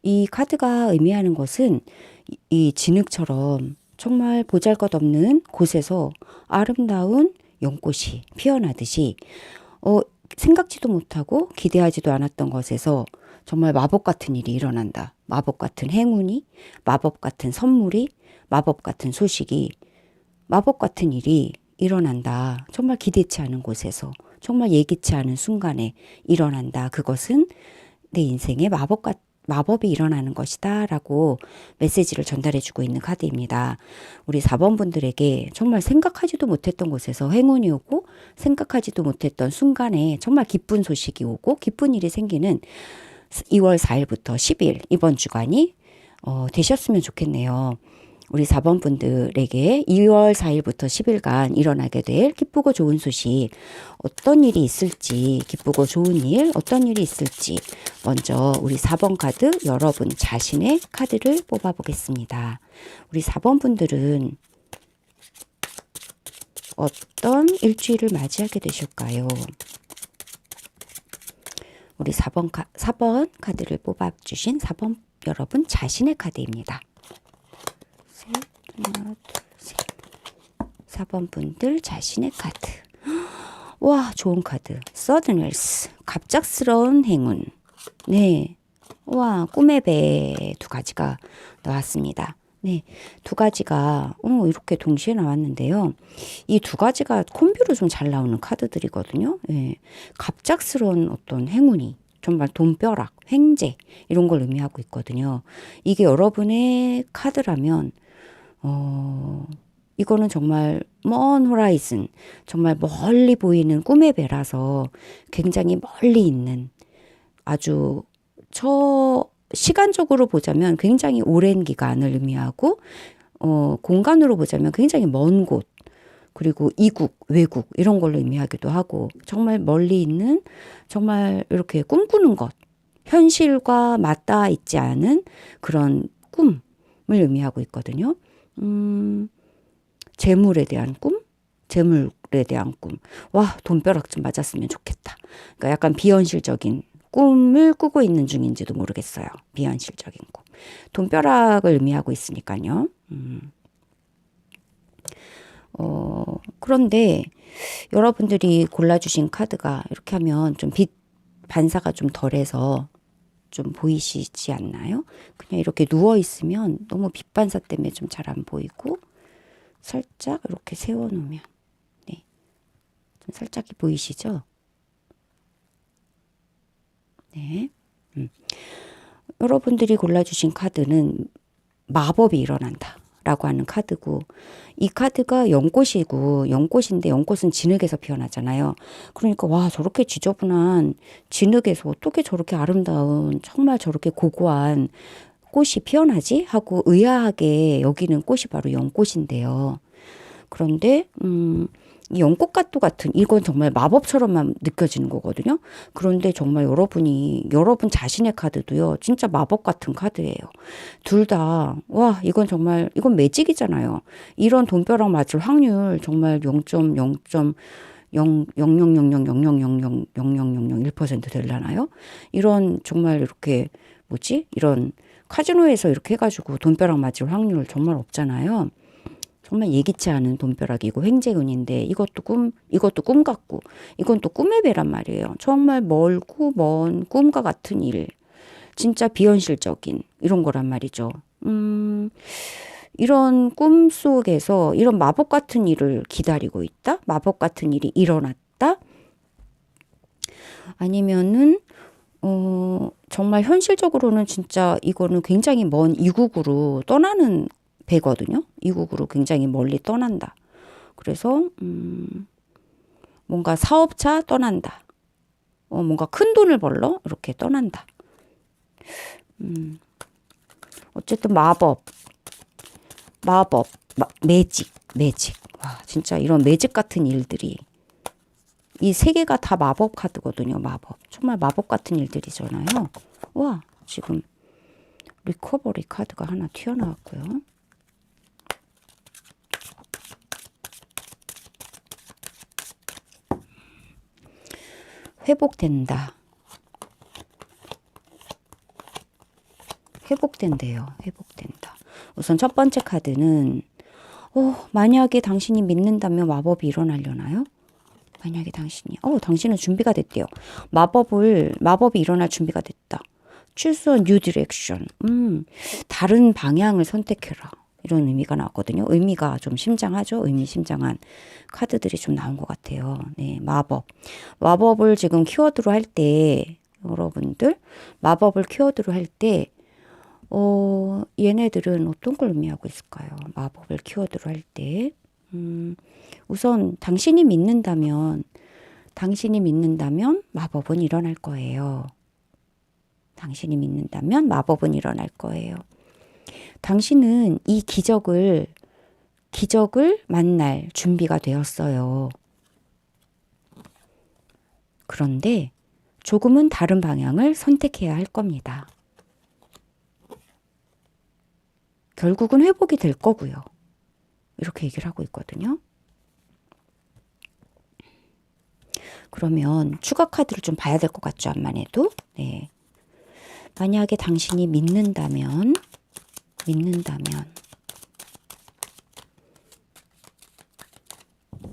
이 카드가 의미하는 것은 이 진흙처럼 정말 보잘것없는 곳에서 아름다운 연꽃이 피어나듯이 생각지도 못하고 기대하지도 않았던 것에서 정말 마법 같은 일이 일어난다. 마법 같은 행운이, 마법 같은 선물이, 마법 같은 소식이, 마법 같은 일이 일어난다. 정말 기대치 않은 곳에서, 정말 예기치 않은 순간에 일어난다. 그것은 내 인생에 마법이 일어나는 것이다 라고 메시지를 전달해주고 있는 카드입니다. 우리 4번 분들에게 정말 생각하지도 못했던 곳에서 행운이 오고, 생각하지도 못했던 순간에 정말 기쁜 소식이 오고 기쁜 일이 생기는 2월 4일부터 10일 이번 주간이 되셨으면 좋겠네요. 우리 4번 분들에게 2월 4일부터 10일간 일어나게 될 기쁘고 좋은 소식, 어떤 일이 있을지, 기쁘고 좋은 일, 어떤 일이 있을지 먼저 우리 4번 카드, 여러분 자신의 카드를 뽑아 보겠습니다. 우리 4번 분들은 어떤 일주일을 맞이하게 되실까요? 우리 4번 카드를 뽑아주신 4번 여러분 자신의 카드입니다. 하나, 둘, 셋. 4번 분들 자신의 카드. 와, 좋은 카드. Sudden Wealth. 갑작스러운 행운. 네. 와, 꿈의 배 두 가지가 나왔습니다. 네. 두 가지가 이렇게 동시에 나왔는데요. 이 두 가지가 콤비로 좀 잘 나오는 카드들이거든요. 네. 갑작스러운 어떤 행운이, 정말 돈벼락, 횡재 이런 걸 의미하고 있거든요. 이게 여러분의 카드라면 이거는 정말 먼 호라이즌, 정말 멀리 보이는 꿈의 배라서 굉장히 멀리 있는, 아주 시간적으로 보자면 굉장히 오랜 기간을 의미하고, 공간으로 보자면 굉장히 먼 곳, 그리고 이국, 외국 이런 걸로 의미하기도 하고, 정말 멀리 있는, 정말 이렇게 꿈꾸는 것, 현실과 맞닿아 있지 않은 그런 꿈을 의미하고 있거든요. 재물에 대한 꿈? 와, 돈벼락 좀 맞았으면 좋겠다. 그러니까 약간 비현실적인 꿈을 꾸고 있는 중인지도 모르겠어요. 비현실적인 꿈. 돈벼락을 의미하고 있으니까요. 그런데 여러분들이 골라주신 카드가 이렇게 하면 좀 빛 반사가 좀 덜해서 좀 보이시지 않나요? 그냥 이렇게 누워있으면 너무 빛 반사 때문에 좀 잘 안 보이고, 살짝 이렇게 세워놓으면, 네, 좀 살짝이 보이시죠? 네. 여러분들이 골라주신 카드는 마법이 일어난다. 라고 하는 카드고, 이 카드가 연꽃이고, 연꽃인데 연꽃은 진흙에서 피어나잖아요. 그러니까 와, 저렇게 지저분한 진흙에서 어떻게 저렇게 아름다운, 정말 저렇게 고고한 꽃이 피어나지? 하고 의아하게 여기는 꽃이 바로 연꽃인데요. 그런데 이 연꽃가루 같은 이건 정말 마법처럼만 느껴지는 거거든요. 그런데 정말 여러분 자신의 카드도요. 진짜 마법 같은 카드예요. 둘 다 와, 이건 정말 이건 매직이잖아요. 이런 돈벼락 맞을 확률 정말 0.0.00000000001% 되려나요? 이런 정말 이렇게 뭐지? 이런 카지노에서 이렇게 해가지고 돈벼락 맞을 확률 정말 없잖아요. 정말 예기치 않은 돈벼락이고 횡재운인데 이것도 꿈 같고 이건 또 꿈의 배란 말이에요. 정말 멀고 먼 꿈과 같은 일, 진짜 비현실적인 이런 거란 말이죠. 이런 꿈 속에서 이런 마법 같은 일을 기다리고 있다? 마법 같은 일이 일어났다? 아니면은 정말 현실적으로는 진짜 이거는 굉장히 먼 이국으로 떠나는 배거든요. 이국으로 굉장히 멀리 떠난다. 그래서 뭔가 사업차 떠난다. 뭔가 큰 돈을 벌러 이렇게 떠난다. 어쨌든 매직. 와, 진짜 이런 매직 같은 일들이 이 세 개가 다 마법 카드거든요. 마법. 정말 마법 같은 일들이잖아요. 와, 지금 리커버리 카드가 하나 튀어나왔고요. 회복된다. 회복된대요. 회복된다. 우선 첫 번째 카드는 만약에 당신이 믿는다면 마법이 일어나려나요? 만약에 당신은 준비가 됐대요. 마법이 일어날 준비가 됐다. Choose a new direction. 다른 방향을 선택해라. 이런 의미가 나왔거든요. 의미가 좀 심장하죠. 의미심장한 카드들이 좀 나온 것 같아요. 네, 마법을 지금 키워드로 할 때, 여러분들, 마법을 키워드로 할 때, 얘네들은 어떤 걸 의미하고 있을까요? 마법을 키워드로 할 때, 우선 당신이 믿는다면 마법은 일어날 거예요. 당신이 믿는다면 마법은 일어날 거예요. 당신은 이 기적을 만날 준비가 되었어요. 그런데 조금은 다른 방향을 선택해야 할 겁니다. 결국은 회복이 될 거고요. 이렇게 얘기를 하고 있거든요. 그러면 추가 카드를 좀 봐야 될 것 같죠? 암만 해도. 네. 만약에 당신이 믿는다면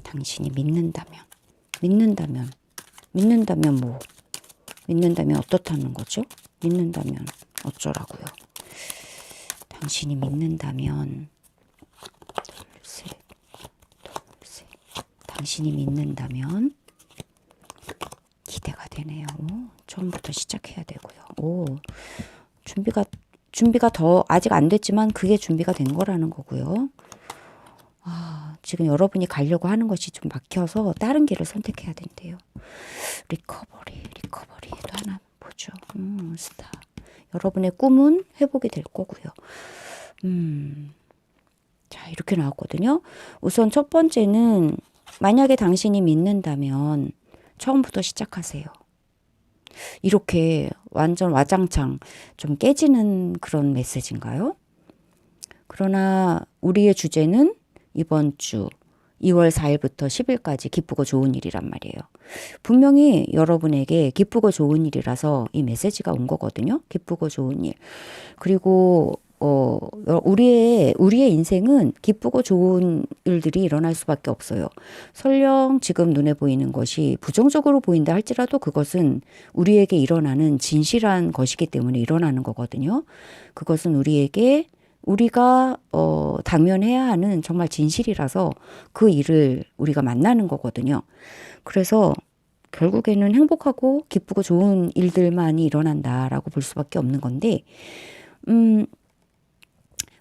당신이 믿는다면 뭐? 믿는다면 어떻다는 거죠? 믿는다면 어쩌라고요? 당신이 믿는다면 당신이 믿는다면 기대가 되네요. 처음부터 시작해야 되고요. 준비가 더 아직 안 됐지만 그게 준비가 된 거라는 거고요. 지금 여러분이 가려고 하는 것이 좀 막혀서 다른 길을 선택해야 된대요. 리커버리도 하나 보죠. 스타. 여러분의 꿈은 회복이 될 거고요. 자, 이렇게 나왔거든요. 우선 첫 번째는 만약에 당신이 믿는다면 처음부터 시작하세요. 이렇게 완전 와장창 좀 깨지는 그런 메시지인가요? 그러나 우리의 주제는 이번 주 2월 4일부터 10일까지 기쁘고 좋은 일이란 말이에요. 분명히 여러분에게 기쁘고 좋은 일이라서 이 메시지가 온 거거든요. 기쁘고 좋은 일. 그리고 우리의 인생은 기쁘고 좋은 일들이 일어날 수밖에 없어요. 설령 지금 눈에 보이는 것이 부정적으로 보인다 할지라도 그것은 우리에게 일어나는 진실한 것이기 때문에 일어나는 거거든요. 그것은 우리가 당면해야 하는 정말 진실이라서 그 일을 우리가 만나는 거거든요. 그래서 결국에는 행복하고 기쁘고 좋은 일들만이 일어난다라고 볼 수밖에 없는 건데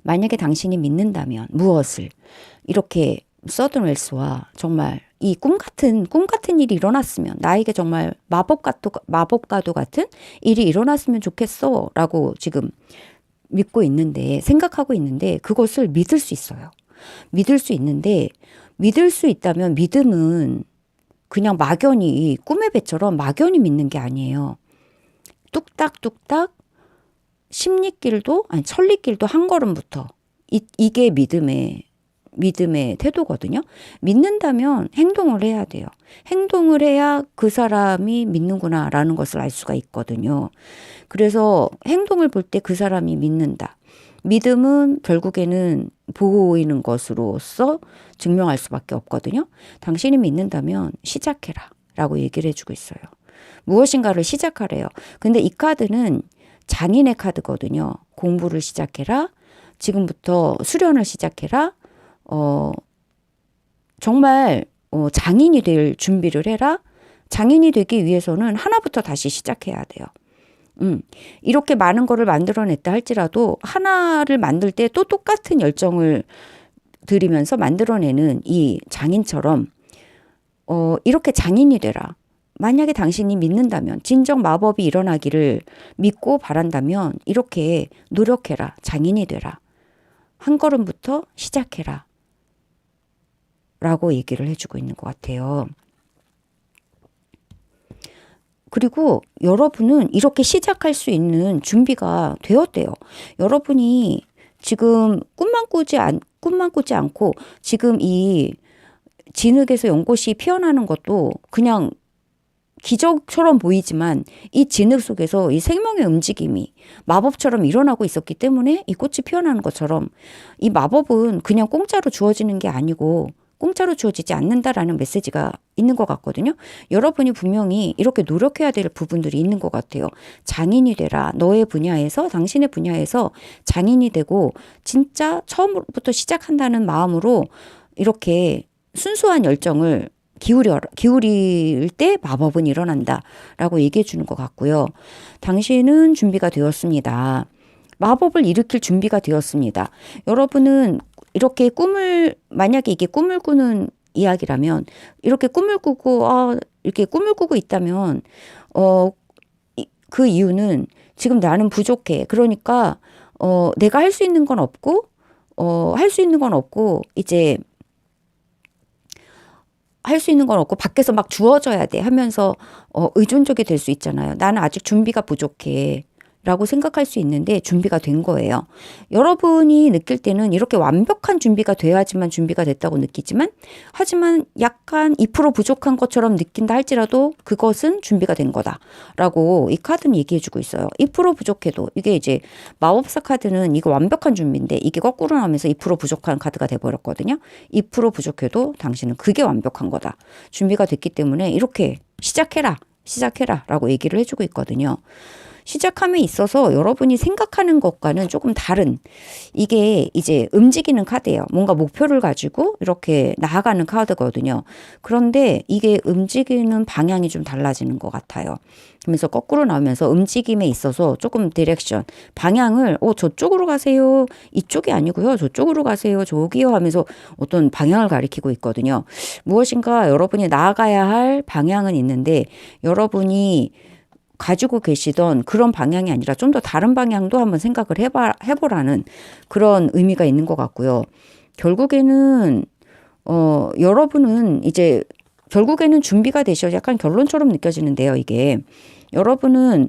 만약에 당신이 믿는다면 무엇을 이렇게 서든웰스와 정말 이 꿈 같은 일이 일어났으면 나에게 정말 마법과도 같은 일이 일어났으면 좋겠어 라고 지금 믿고 있는데 생각하고 있는데 그것을 믿을 수 있어요. 믿을 수 있는데 믿을 수 있다면 믿음은 그냥 막연히 꿈의 배처럼 막연히 믿는 게 아니에요. 뚝딱뚝딱 십리길도 아니 천리길도 한 걸음부터 이게 믿음의 태도거든요. 믿는다면 행동을 해야 돼요. 행동을 해야 그 사람이 믿는구나라는 것을 알 수가 있거든요. 그래서 행동을 볼 때 그 사람이 믿는다. 믿음은 결국에는 보이는 것으로서 증명할 수밖에 없거든요. 당신이 믿는다면 시작해라 라고 얘기를 해주고 있어요. 무엇인가를 시작하래요. 근데 이 카드는 장인의 카드거든요. 공부를 시작해라. 지금부터 수련을 시작해라. 정말 장인이 될 준비를 해라. 장인이 되기 위해서는 하나부터 다시 시작해야 돼요. 이렇게 많은 거를 만들어냈다 할지라도 하나를 만들 때 또 똑같은 열정을 들이면서 만들어내는 이 장인처럼 이렇게 장인이 되라. 만약에 당신이 믿는다면 진정 마법이 일어나기를 믿고 바란다면 이렇게 노력해라. 장인이 되라. 한 걸음부터 시작해라. 라고 얘기를 해주고 있는 것 같아요. 그리고 여러분은 이렇게 시작할 수 있는 준비가 되었대요. 여러분이 지금 꿈만 꾸지 않고 지금 이 진흙에서 연꽃이 피어나는 것도 그냥 기적처럼 보이지만 이 진흙 속에서 이 생명의 움직임이 마법처럼 일어나고 있었기 때문에 이 꽃이 피어나는 것처럼 이 마법은 그냥 공짜로 주어지는 게 아니고 공짜로 주어지지 않는다라는 메시지가 있는 것 같거든요. 여러분이 분명히 이렇게 노력해야 될 부분들이 있는 것 같아요. 장인이 되라. 너의 분야에서 당신의 분야에서 장인이 되고 진짜 처음부터 시작한다는 마음으로 이렇게 순수한 열정을 기울일 때 마법은 일어난다라고 얘기해 주는 것 같고요. 당신은 준비가 되었습니다. 마법을 일으킬 준비가 되었습니다. 여러분은 이렇게 만약에 이게 꿈을 꾸는 이야기라면 이렇게 꿈을 꾸고 있다면 그 이유는 지금 나는 부족해. 그러니까 내가 할 수 있는 건 없고 이제 할 수 있는 건 없고 밖에서 막 주어져야 돼 하면서 의존적이 될 수 있잖아요. 나는 아직 준비가 부족해 라고 생각할 수 있는데 준비가 된 거예요. 여러분이 느낄 때는 이렇게 완벽한 준비가 돼야지만 준비가 됐다고 느끼지만 하지만 약간 2% 부족한 것처럼 느낀다 할지라도 그것은 준비가 된 거다라고 이 카드는 얘기해 주고 있어요. 2% 부족해도 이게 이제 마법사 카드는 이거 완벽한 준비인데 이게 거꾸로 나오면서 2% 부족한 카드가 돼버렸거든요. 2% 부족해도 당신은 그게 완벽한 거다. 준비가 됐기 때문에 이렇게 시작해라 라고 얘기를 해주고 있거든요. 시작함에 있어서 여러분이 생각하는 것과는 조금 다른 이게 이제 움직이는 카드예요. 뭔가 목표를 가지고 이렇게 나아가는 카드거든요. 그런데 이게 움직이는 방향이 좀 달라지는 것 같아요. 그러면서 거꾸로 나오면서 움직임에 있어서 조금 디렉션, 방향을 저쪽으로 가세요. 이쪽이 아니고요. 저쪽으로 가세요. 저기요 하면서 어떤 방향을 가리키고 있거든요. 무엇인가 여러분이 나아가야 할 방향은 있는데 여러분이 가지고 계시던 그런 방향이 아니라 좀 더 다른 방향도 한번 생각을 해보라는 그런 의미가 있는 것 같고요. 결국에는 여러분은 이제 결국에는 준비가 되셔서 약간 결론처럼 느껴지는데요. 이게 여러분이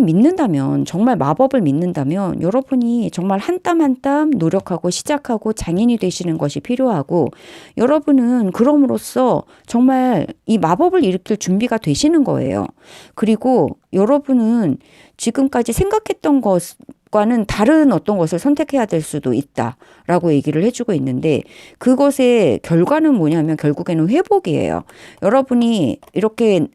믿는다면 정말 마법을 믿는다면 여러분이 정말 한 땀 한 땀 노력하고 시작하고 장인이 되시는 것이 필요하고 여러분은 그럼으로써 정말 이 마법을 일으킬 준비가 되시는 거예요. 그리고 여러분은 지금까지 생각했던 것과는 다른 어떤 것을 선택해야 될 수도 있다라고 얘기를 해주고 있는데 그것의 결과는 뭐냐면 결국에는 회복이에요. 여러분이 이렇게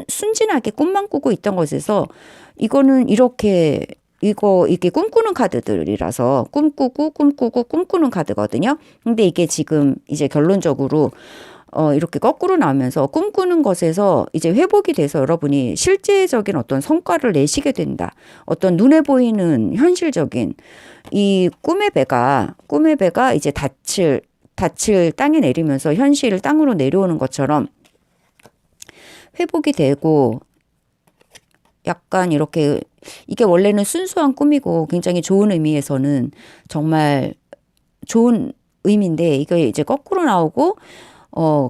순진하게 꿈만 꾸고 있던 것에서 이거는 이게 꿈꾸는 카드들이라서 꿈꾸는 카드거든요. 근데 이게 지금 이제 결론적으로 이렇게 거꾸로 나오면서 꿈꾸는 것에서 이제 회복이 돼서 여러분이 실제적인 어떤 성과를 내시게 된다. 어떤 눈에 보이는 현실적인 이 꿈의 배가 이제 닻을 땅에 내리면서 현실을 땅으로 내려오는 것처럼 회복이 되고 약간 이렇게 이게 원래는 순수한 꿈이고 굉장히 좋은 의미에서는 정말 좋은 의미인데 이게 이제 거꾸로 나오고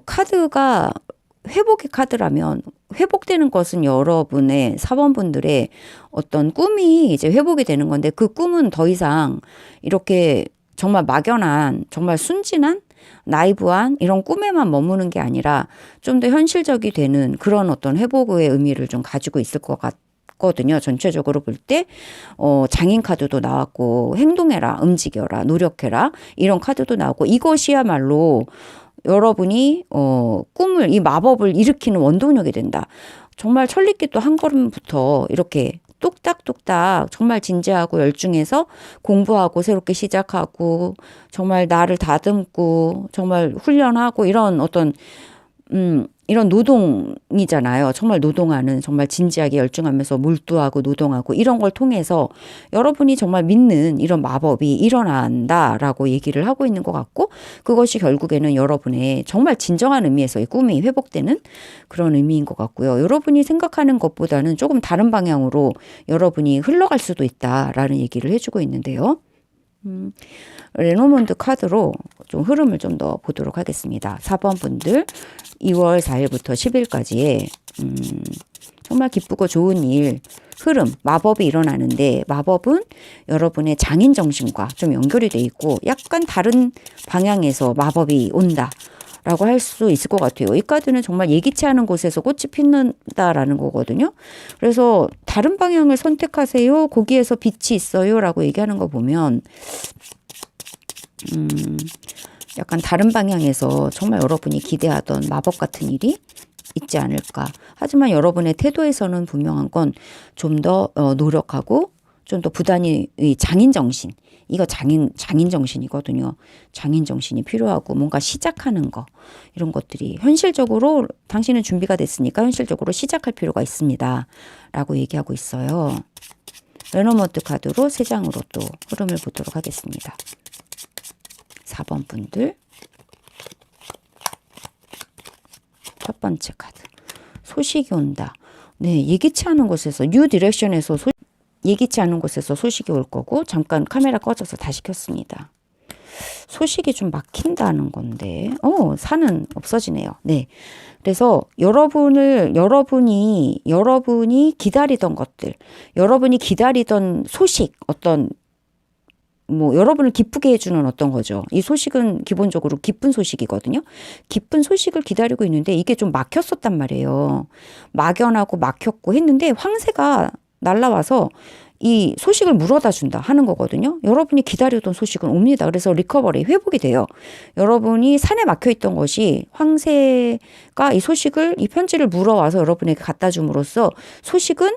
카드가 회복의 카드라면 회복되는 것은 여러분의 사원분들의 어떤 꿈이 이제 회복이 되는 건데 그 꿈은 더 이상 이렇게 정말 막연한 정말 순진한 나이브한 이런 꿈에만 머무는 게 아니라 좀 더 현실적이 되는 그런 어떤 회복의 의미를 좀 가지고 있을 것 같거든요. 전체적으로 볼 때 장인 카드도 나왔고 행동해라, 움직여라, 노력해라 이런 카드도 나오고 이것이야말로 여러분이 꿈을 이 마법을 일으키는 원동력이 된다. 정말 천리길도 한 걸음부터 이렇게 뚝딱뚝딱 정말 진지하고 열중해서 공부하고 새롭게 시작하고 정말 나를 다듬고 정말 훈련하고 이런 어떤 이런 노동이잖아요. 정말 노동하는 정말 진지하게 열중하면서 몰두하고 노동하고 이런 걸 통해서 여러분이 정말 믿는 이런 마법이 일어난다라고 얘기를 하고 있는 것 같고 그것이 결국에는 여러분의 정말 진정한 의미에서의 꿈이 회복되는 그런 의미인 것 같고요. 여러분이 생각하는 것보다는 조금 다른 방향으로 여러분이 흘러갈 수도 있다라는 얘기를 해주고 있는데요. 레노몬드 카드로 좀 흐름을 좀 더 보도록 하겠습니다. 4번 분들 2월 4일부터 10일까지의 정말 기쁘고 좋은 일, 흐름, 마법이 일어나는데 마법은 여러분의 장인 정신과 좀 연결이 돼 있고 약간 다른 방향에서 마법이 온다. 라고 할 수 있을 것 같아요. 이 카드는 정말 예기치 않은 곳에서 꽃이 피는다라는 거거든요. 그래서 다른 방향을 선택하세요. 거기에서 빛이 있어요. 라고 얘기하는 거 보면 약간 다른 방향에서 정말 여러분이 기대하던 마법 같은 일이 있지 않을까. 하지만 여러분의 태도에서는 분명한 건 좀 더 노력하고 좀 더 부단히 장인정신. 이거 장인정신이거든요. 장인정신이 필요하고 뭔가 시작하는 거. 이런 것들이 현실적으로 당신은 준비가 됐으니까 현실적으로 시작할 필요가 있습니다. 라고 얘기하고 있어요. 레노먼트 카드로 3장으로 또 흐름을 보도록 하겠습니다. 4번 분들. 첫 번째 카드. 소식이 온다. 네, 예기치 않은 곳에서 뉴 디렉션에서 예기치 않은 곳에서 소식이 올 거고 잠깐 카메라 꺼져서 다시 켰습니다. 소식이 좀 막힌다는 건데 산은 없어지네요. 네. 그래서 여러분이 기다리던 것들, 여러분이 기다리던 소식, 어떤 여러분을 기쁘게 해주는 어떤 거죠. 이 소식은 기본적으로 기쁜 소식이거든요. 기쁜 소식을 기다리고 있는데 이게 좀 막혔었단 말이에요. 막연하고 막혔고 했는데 황새가 날라와서 이 소식을 물어다 준다 하는 거거든요. 여러분이 기다리던 소식은 옵니다. 그래서 리커버리, 회복이 돼요. 여러분이 산에 막혀있던 것이 황새가 이 편지를 물어와서 여러분에게 갖다 줌으로써 소식은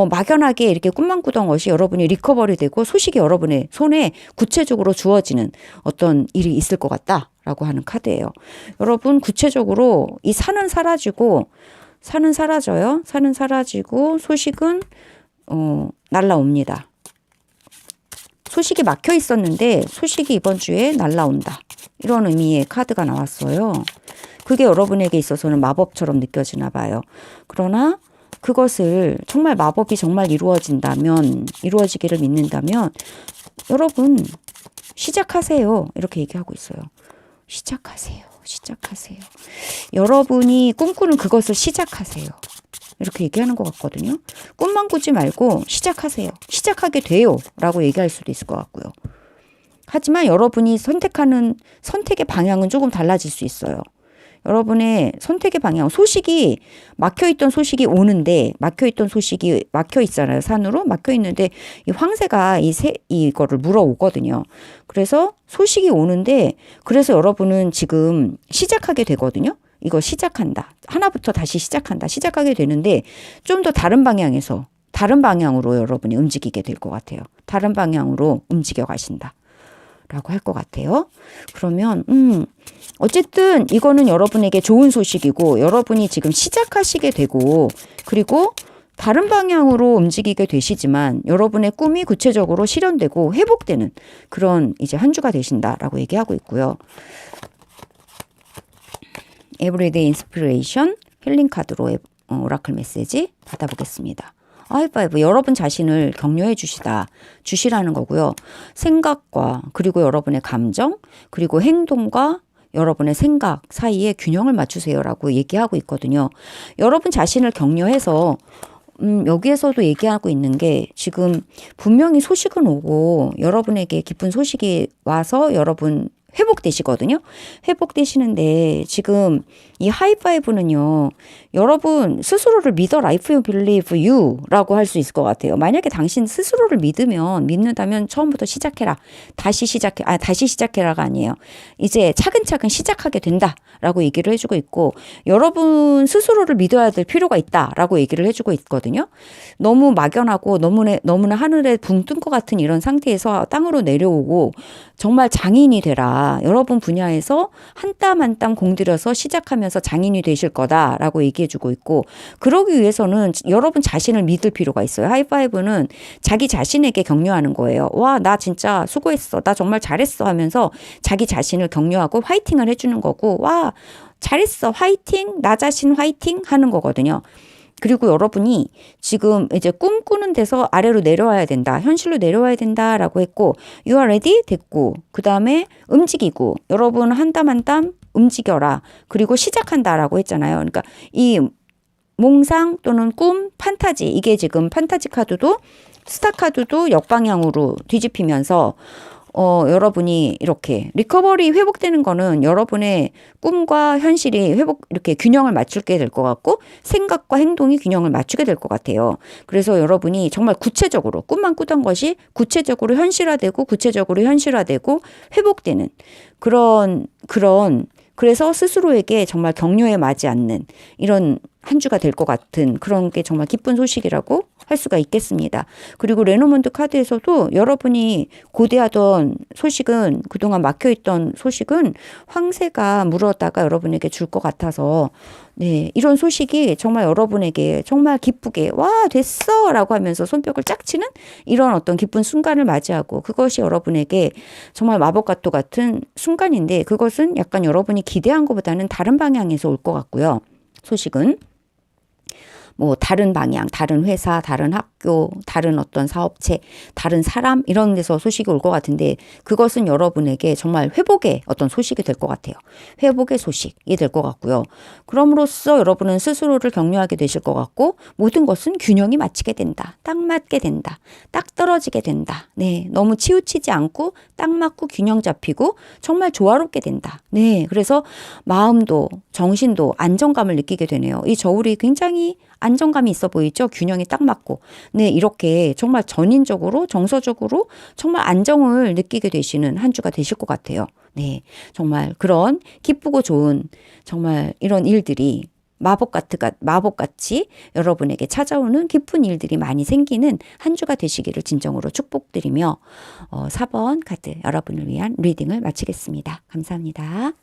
막연하게 이렇게 꿈만 꾸던 것이 여러분이 리커버리 되고 소식이 여러분의 손에 구체적으로 주어지는 어떤 일이 있을 것 같다라고 하는 카드예요. 여러분 구체적으로 이 산은 사라져요. 산은 사라지고 소식은 날라옵니다. 소식이 막혀 있었는데 소식이 이번 주에 날라온다. 이런 의미의 카드가 나왔어요. 그게 여러분에게 있어서는 마법처럼 느껴지나 봐요. 그러나 그것을 정말 마법이 정말 이루어지기를 믿는다면 여러분 시작하세요. 이렇게 얘기하고 있어요. 시작하세요. 여러분이 꿈꾸는 그것을 시작하세요. 이렇게 얘기하는 것 같거든요. 꿈만 꾸지 말고 시작하세요. 시작하게 돼요. 라고 얘기할 수도 있을 것 같고요. 하지만 여러분이 선택하는 선택의 방향은 조금 달라질 수 있어요. 여러분의 선택의 방향, 막혀있던 소식이 오는데, 막혀있잖아요. 산으로 막혀있는데, 이 황새가 이거를 물어오거든요. 그래서 소식이 오는데, 그래서 여러분은 지금 시작하게 되거든요. 이거 시작한다. 하나부터 다시 시작한다. 시작하게 되는데, 좀 더 다른 방향으로 여러분이 움직이게 될 것 같아요. 다른 방향으로 움직여 가신다. 라고 할 것 같아요. 그러면 어쨌든 이거는 여러분에게 좋은 소식이고 여러분이 지금 시작하시게 되고 그리고 다른 방향으로 움직이게 되시지만 여러분의 꿈이 구체적으로 실현되고 회복되는 그런 이제 한 주가 되신다라고 얘기하고 있고요. 에브리데이 인스피레이션 힐링 카드로 오라클 메시지 받아보겠습니다. 하이파이브 여러분 자신을 격려해 주시라는 거고요. 생각과 그리고 여러분의 감정 그리고 행동과 여러분의 생각 사이에 균형을 맞추세요라고 얘기하고 있거든요. 여러분 자신을 격려해서 여기에서도 얘기하고 있는 게 지금 분명히 소식은 오고 여러분에게 기쁜 소식이 와서 여러분 회복되시거든요. 회복되시는데 지금 이 하이파이브는요. 여러분 스스로를 믿어 life you believe you 라고 할 수 있을 것 같아요. 만약에 당신 스스로를 믿는다면 처음부터 시작해라. 다시 시작해라가 아니에요. 이제 차근차근 시작하게 된다라고 얘기를 해주고 있고 여러분 스스로를 믿어야 될 필요가 있다라고 얘기를 해주고 있거든요. 너무 막연하고 너무나 하늘에 붕 뜬 것 같은 이런 상태에서 땅으로 내려오고 정말 장인이 되라. 여러분 분야에서 한 땀 한 땀 공들여서 시작하면서 장인이 되실 거다라고 얘기해주고 있고 그러기 위해서는 여러분 자신을 믿을 필요가 있어요. 하이파이브는 자기 자신에게 격려하는 거예요. 와, 나 진짜 수고했어. 나 정말 잘했어 하면서 자기 자신을 격려하고 화이팅을 해주는 거고 와, 잘했어. 화이팅. 나 자신 화이팅 하는 거거든요. 그리고 여러분이 지금 이제 꿈꾸는 데서 아래로 내려와야 된다. 현실로 내려와야 된다라고 했고 You are ready? 됐고 그 다음에 움직이고 여러분 한 땀 한 땀 움직여라. 그리고 시작한다라고 했잖아요. 그러니까 이 몽상 또는 꿈, 판타지 이게 지금 판타지 카드도 스타 카드도 역방향으로 뒤집히면서 여러분이 이렇게 리커버리 회복되는 거는 여러분의 꿈과 현실이 이렇게 균형을 맞추게 될 것 같고 생각과 행동이 균형을 맞추게 될 것 같아요. 그래서 여러분이 정말 구체적으로 꿈만 꾸던 것이 구체적으로 현실화되고 회복되는 그래서 스스로에게 정말 격려에 맞지 않는 이런 한 주가 될 것 같은 그런 게 정말 기쁜 소식이라고 할 수가 있겠습니다. 그리고 레노먼드 카드에서도 여러분이 고대하던 소식은 그동안 막혀있던 소식은 황새가 물어다가 여러분에게 줄 것 같아서 네, 이런 소식이 정말 여러분에게 정말 기쁘게 와 됐어 라고 하면서 손뼉을 짝 치는 이런 어떤 기쁜 순간을 맞이하고 그것이 여러분에게 정말 마법과도 같은 순간인데 그것은 약간 여러분이 기대한 것보다는 다른 방향에서 올 것 같고요. 소식은 뭐 다른 방향, 다른 회사, 다른 학교, 다른 어떤 사업체, 다른 사람 이런 데서 소식이 올 것 같은데 그것은 여러분에게 정말 회복의 어떤 소식이 될 것 같아요. 회복의 소식이 될 것 같고요. 그럼으로써 여러분은 스스로를 격려하게 되실 것 같고 모든 것은 균형이 맞추게 된다. 딱 맞게 된다. 딱 떨어지게 된다. 네, 너무 치우치지 않고 딱 맞고 균형 잡히고 정말 조화롭게 된다. 네, 그래서 마음도 정신도 안정감을 느끼게 되네요. 이 저울이 굉장히 안정감이 있어 보이죠? 균형이 딱 맞고. 네, 이렇게 정말 전인적으로, 정서적으로 정말 안정을 느끼게 되시는 한 주가 되실 것 같아요. 네, 정말 그런 기쁘고 좋은 정말 이런 일들이 마법같이 여러분에게 찾아오는 기쁜 일들이 많이 생기는 한 주가 되시기를 진정으로 축복드리며 4번 카드 여러분을 위한 리딩을 마치겠습니다. 감사합니다.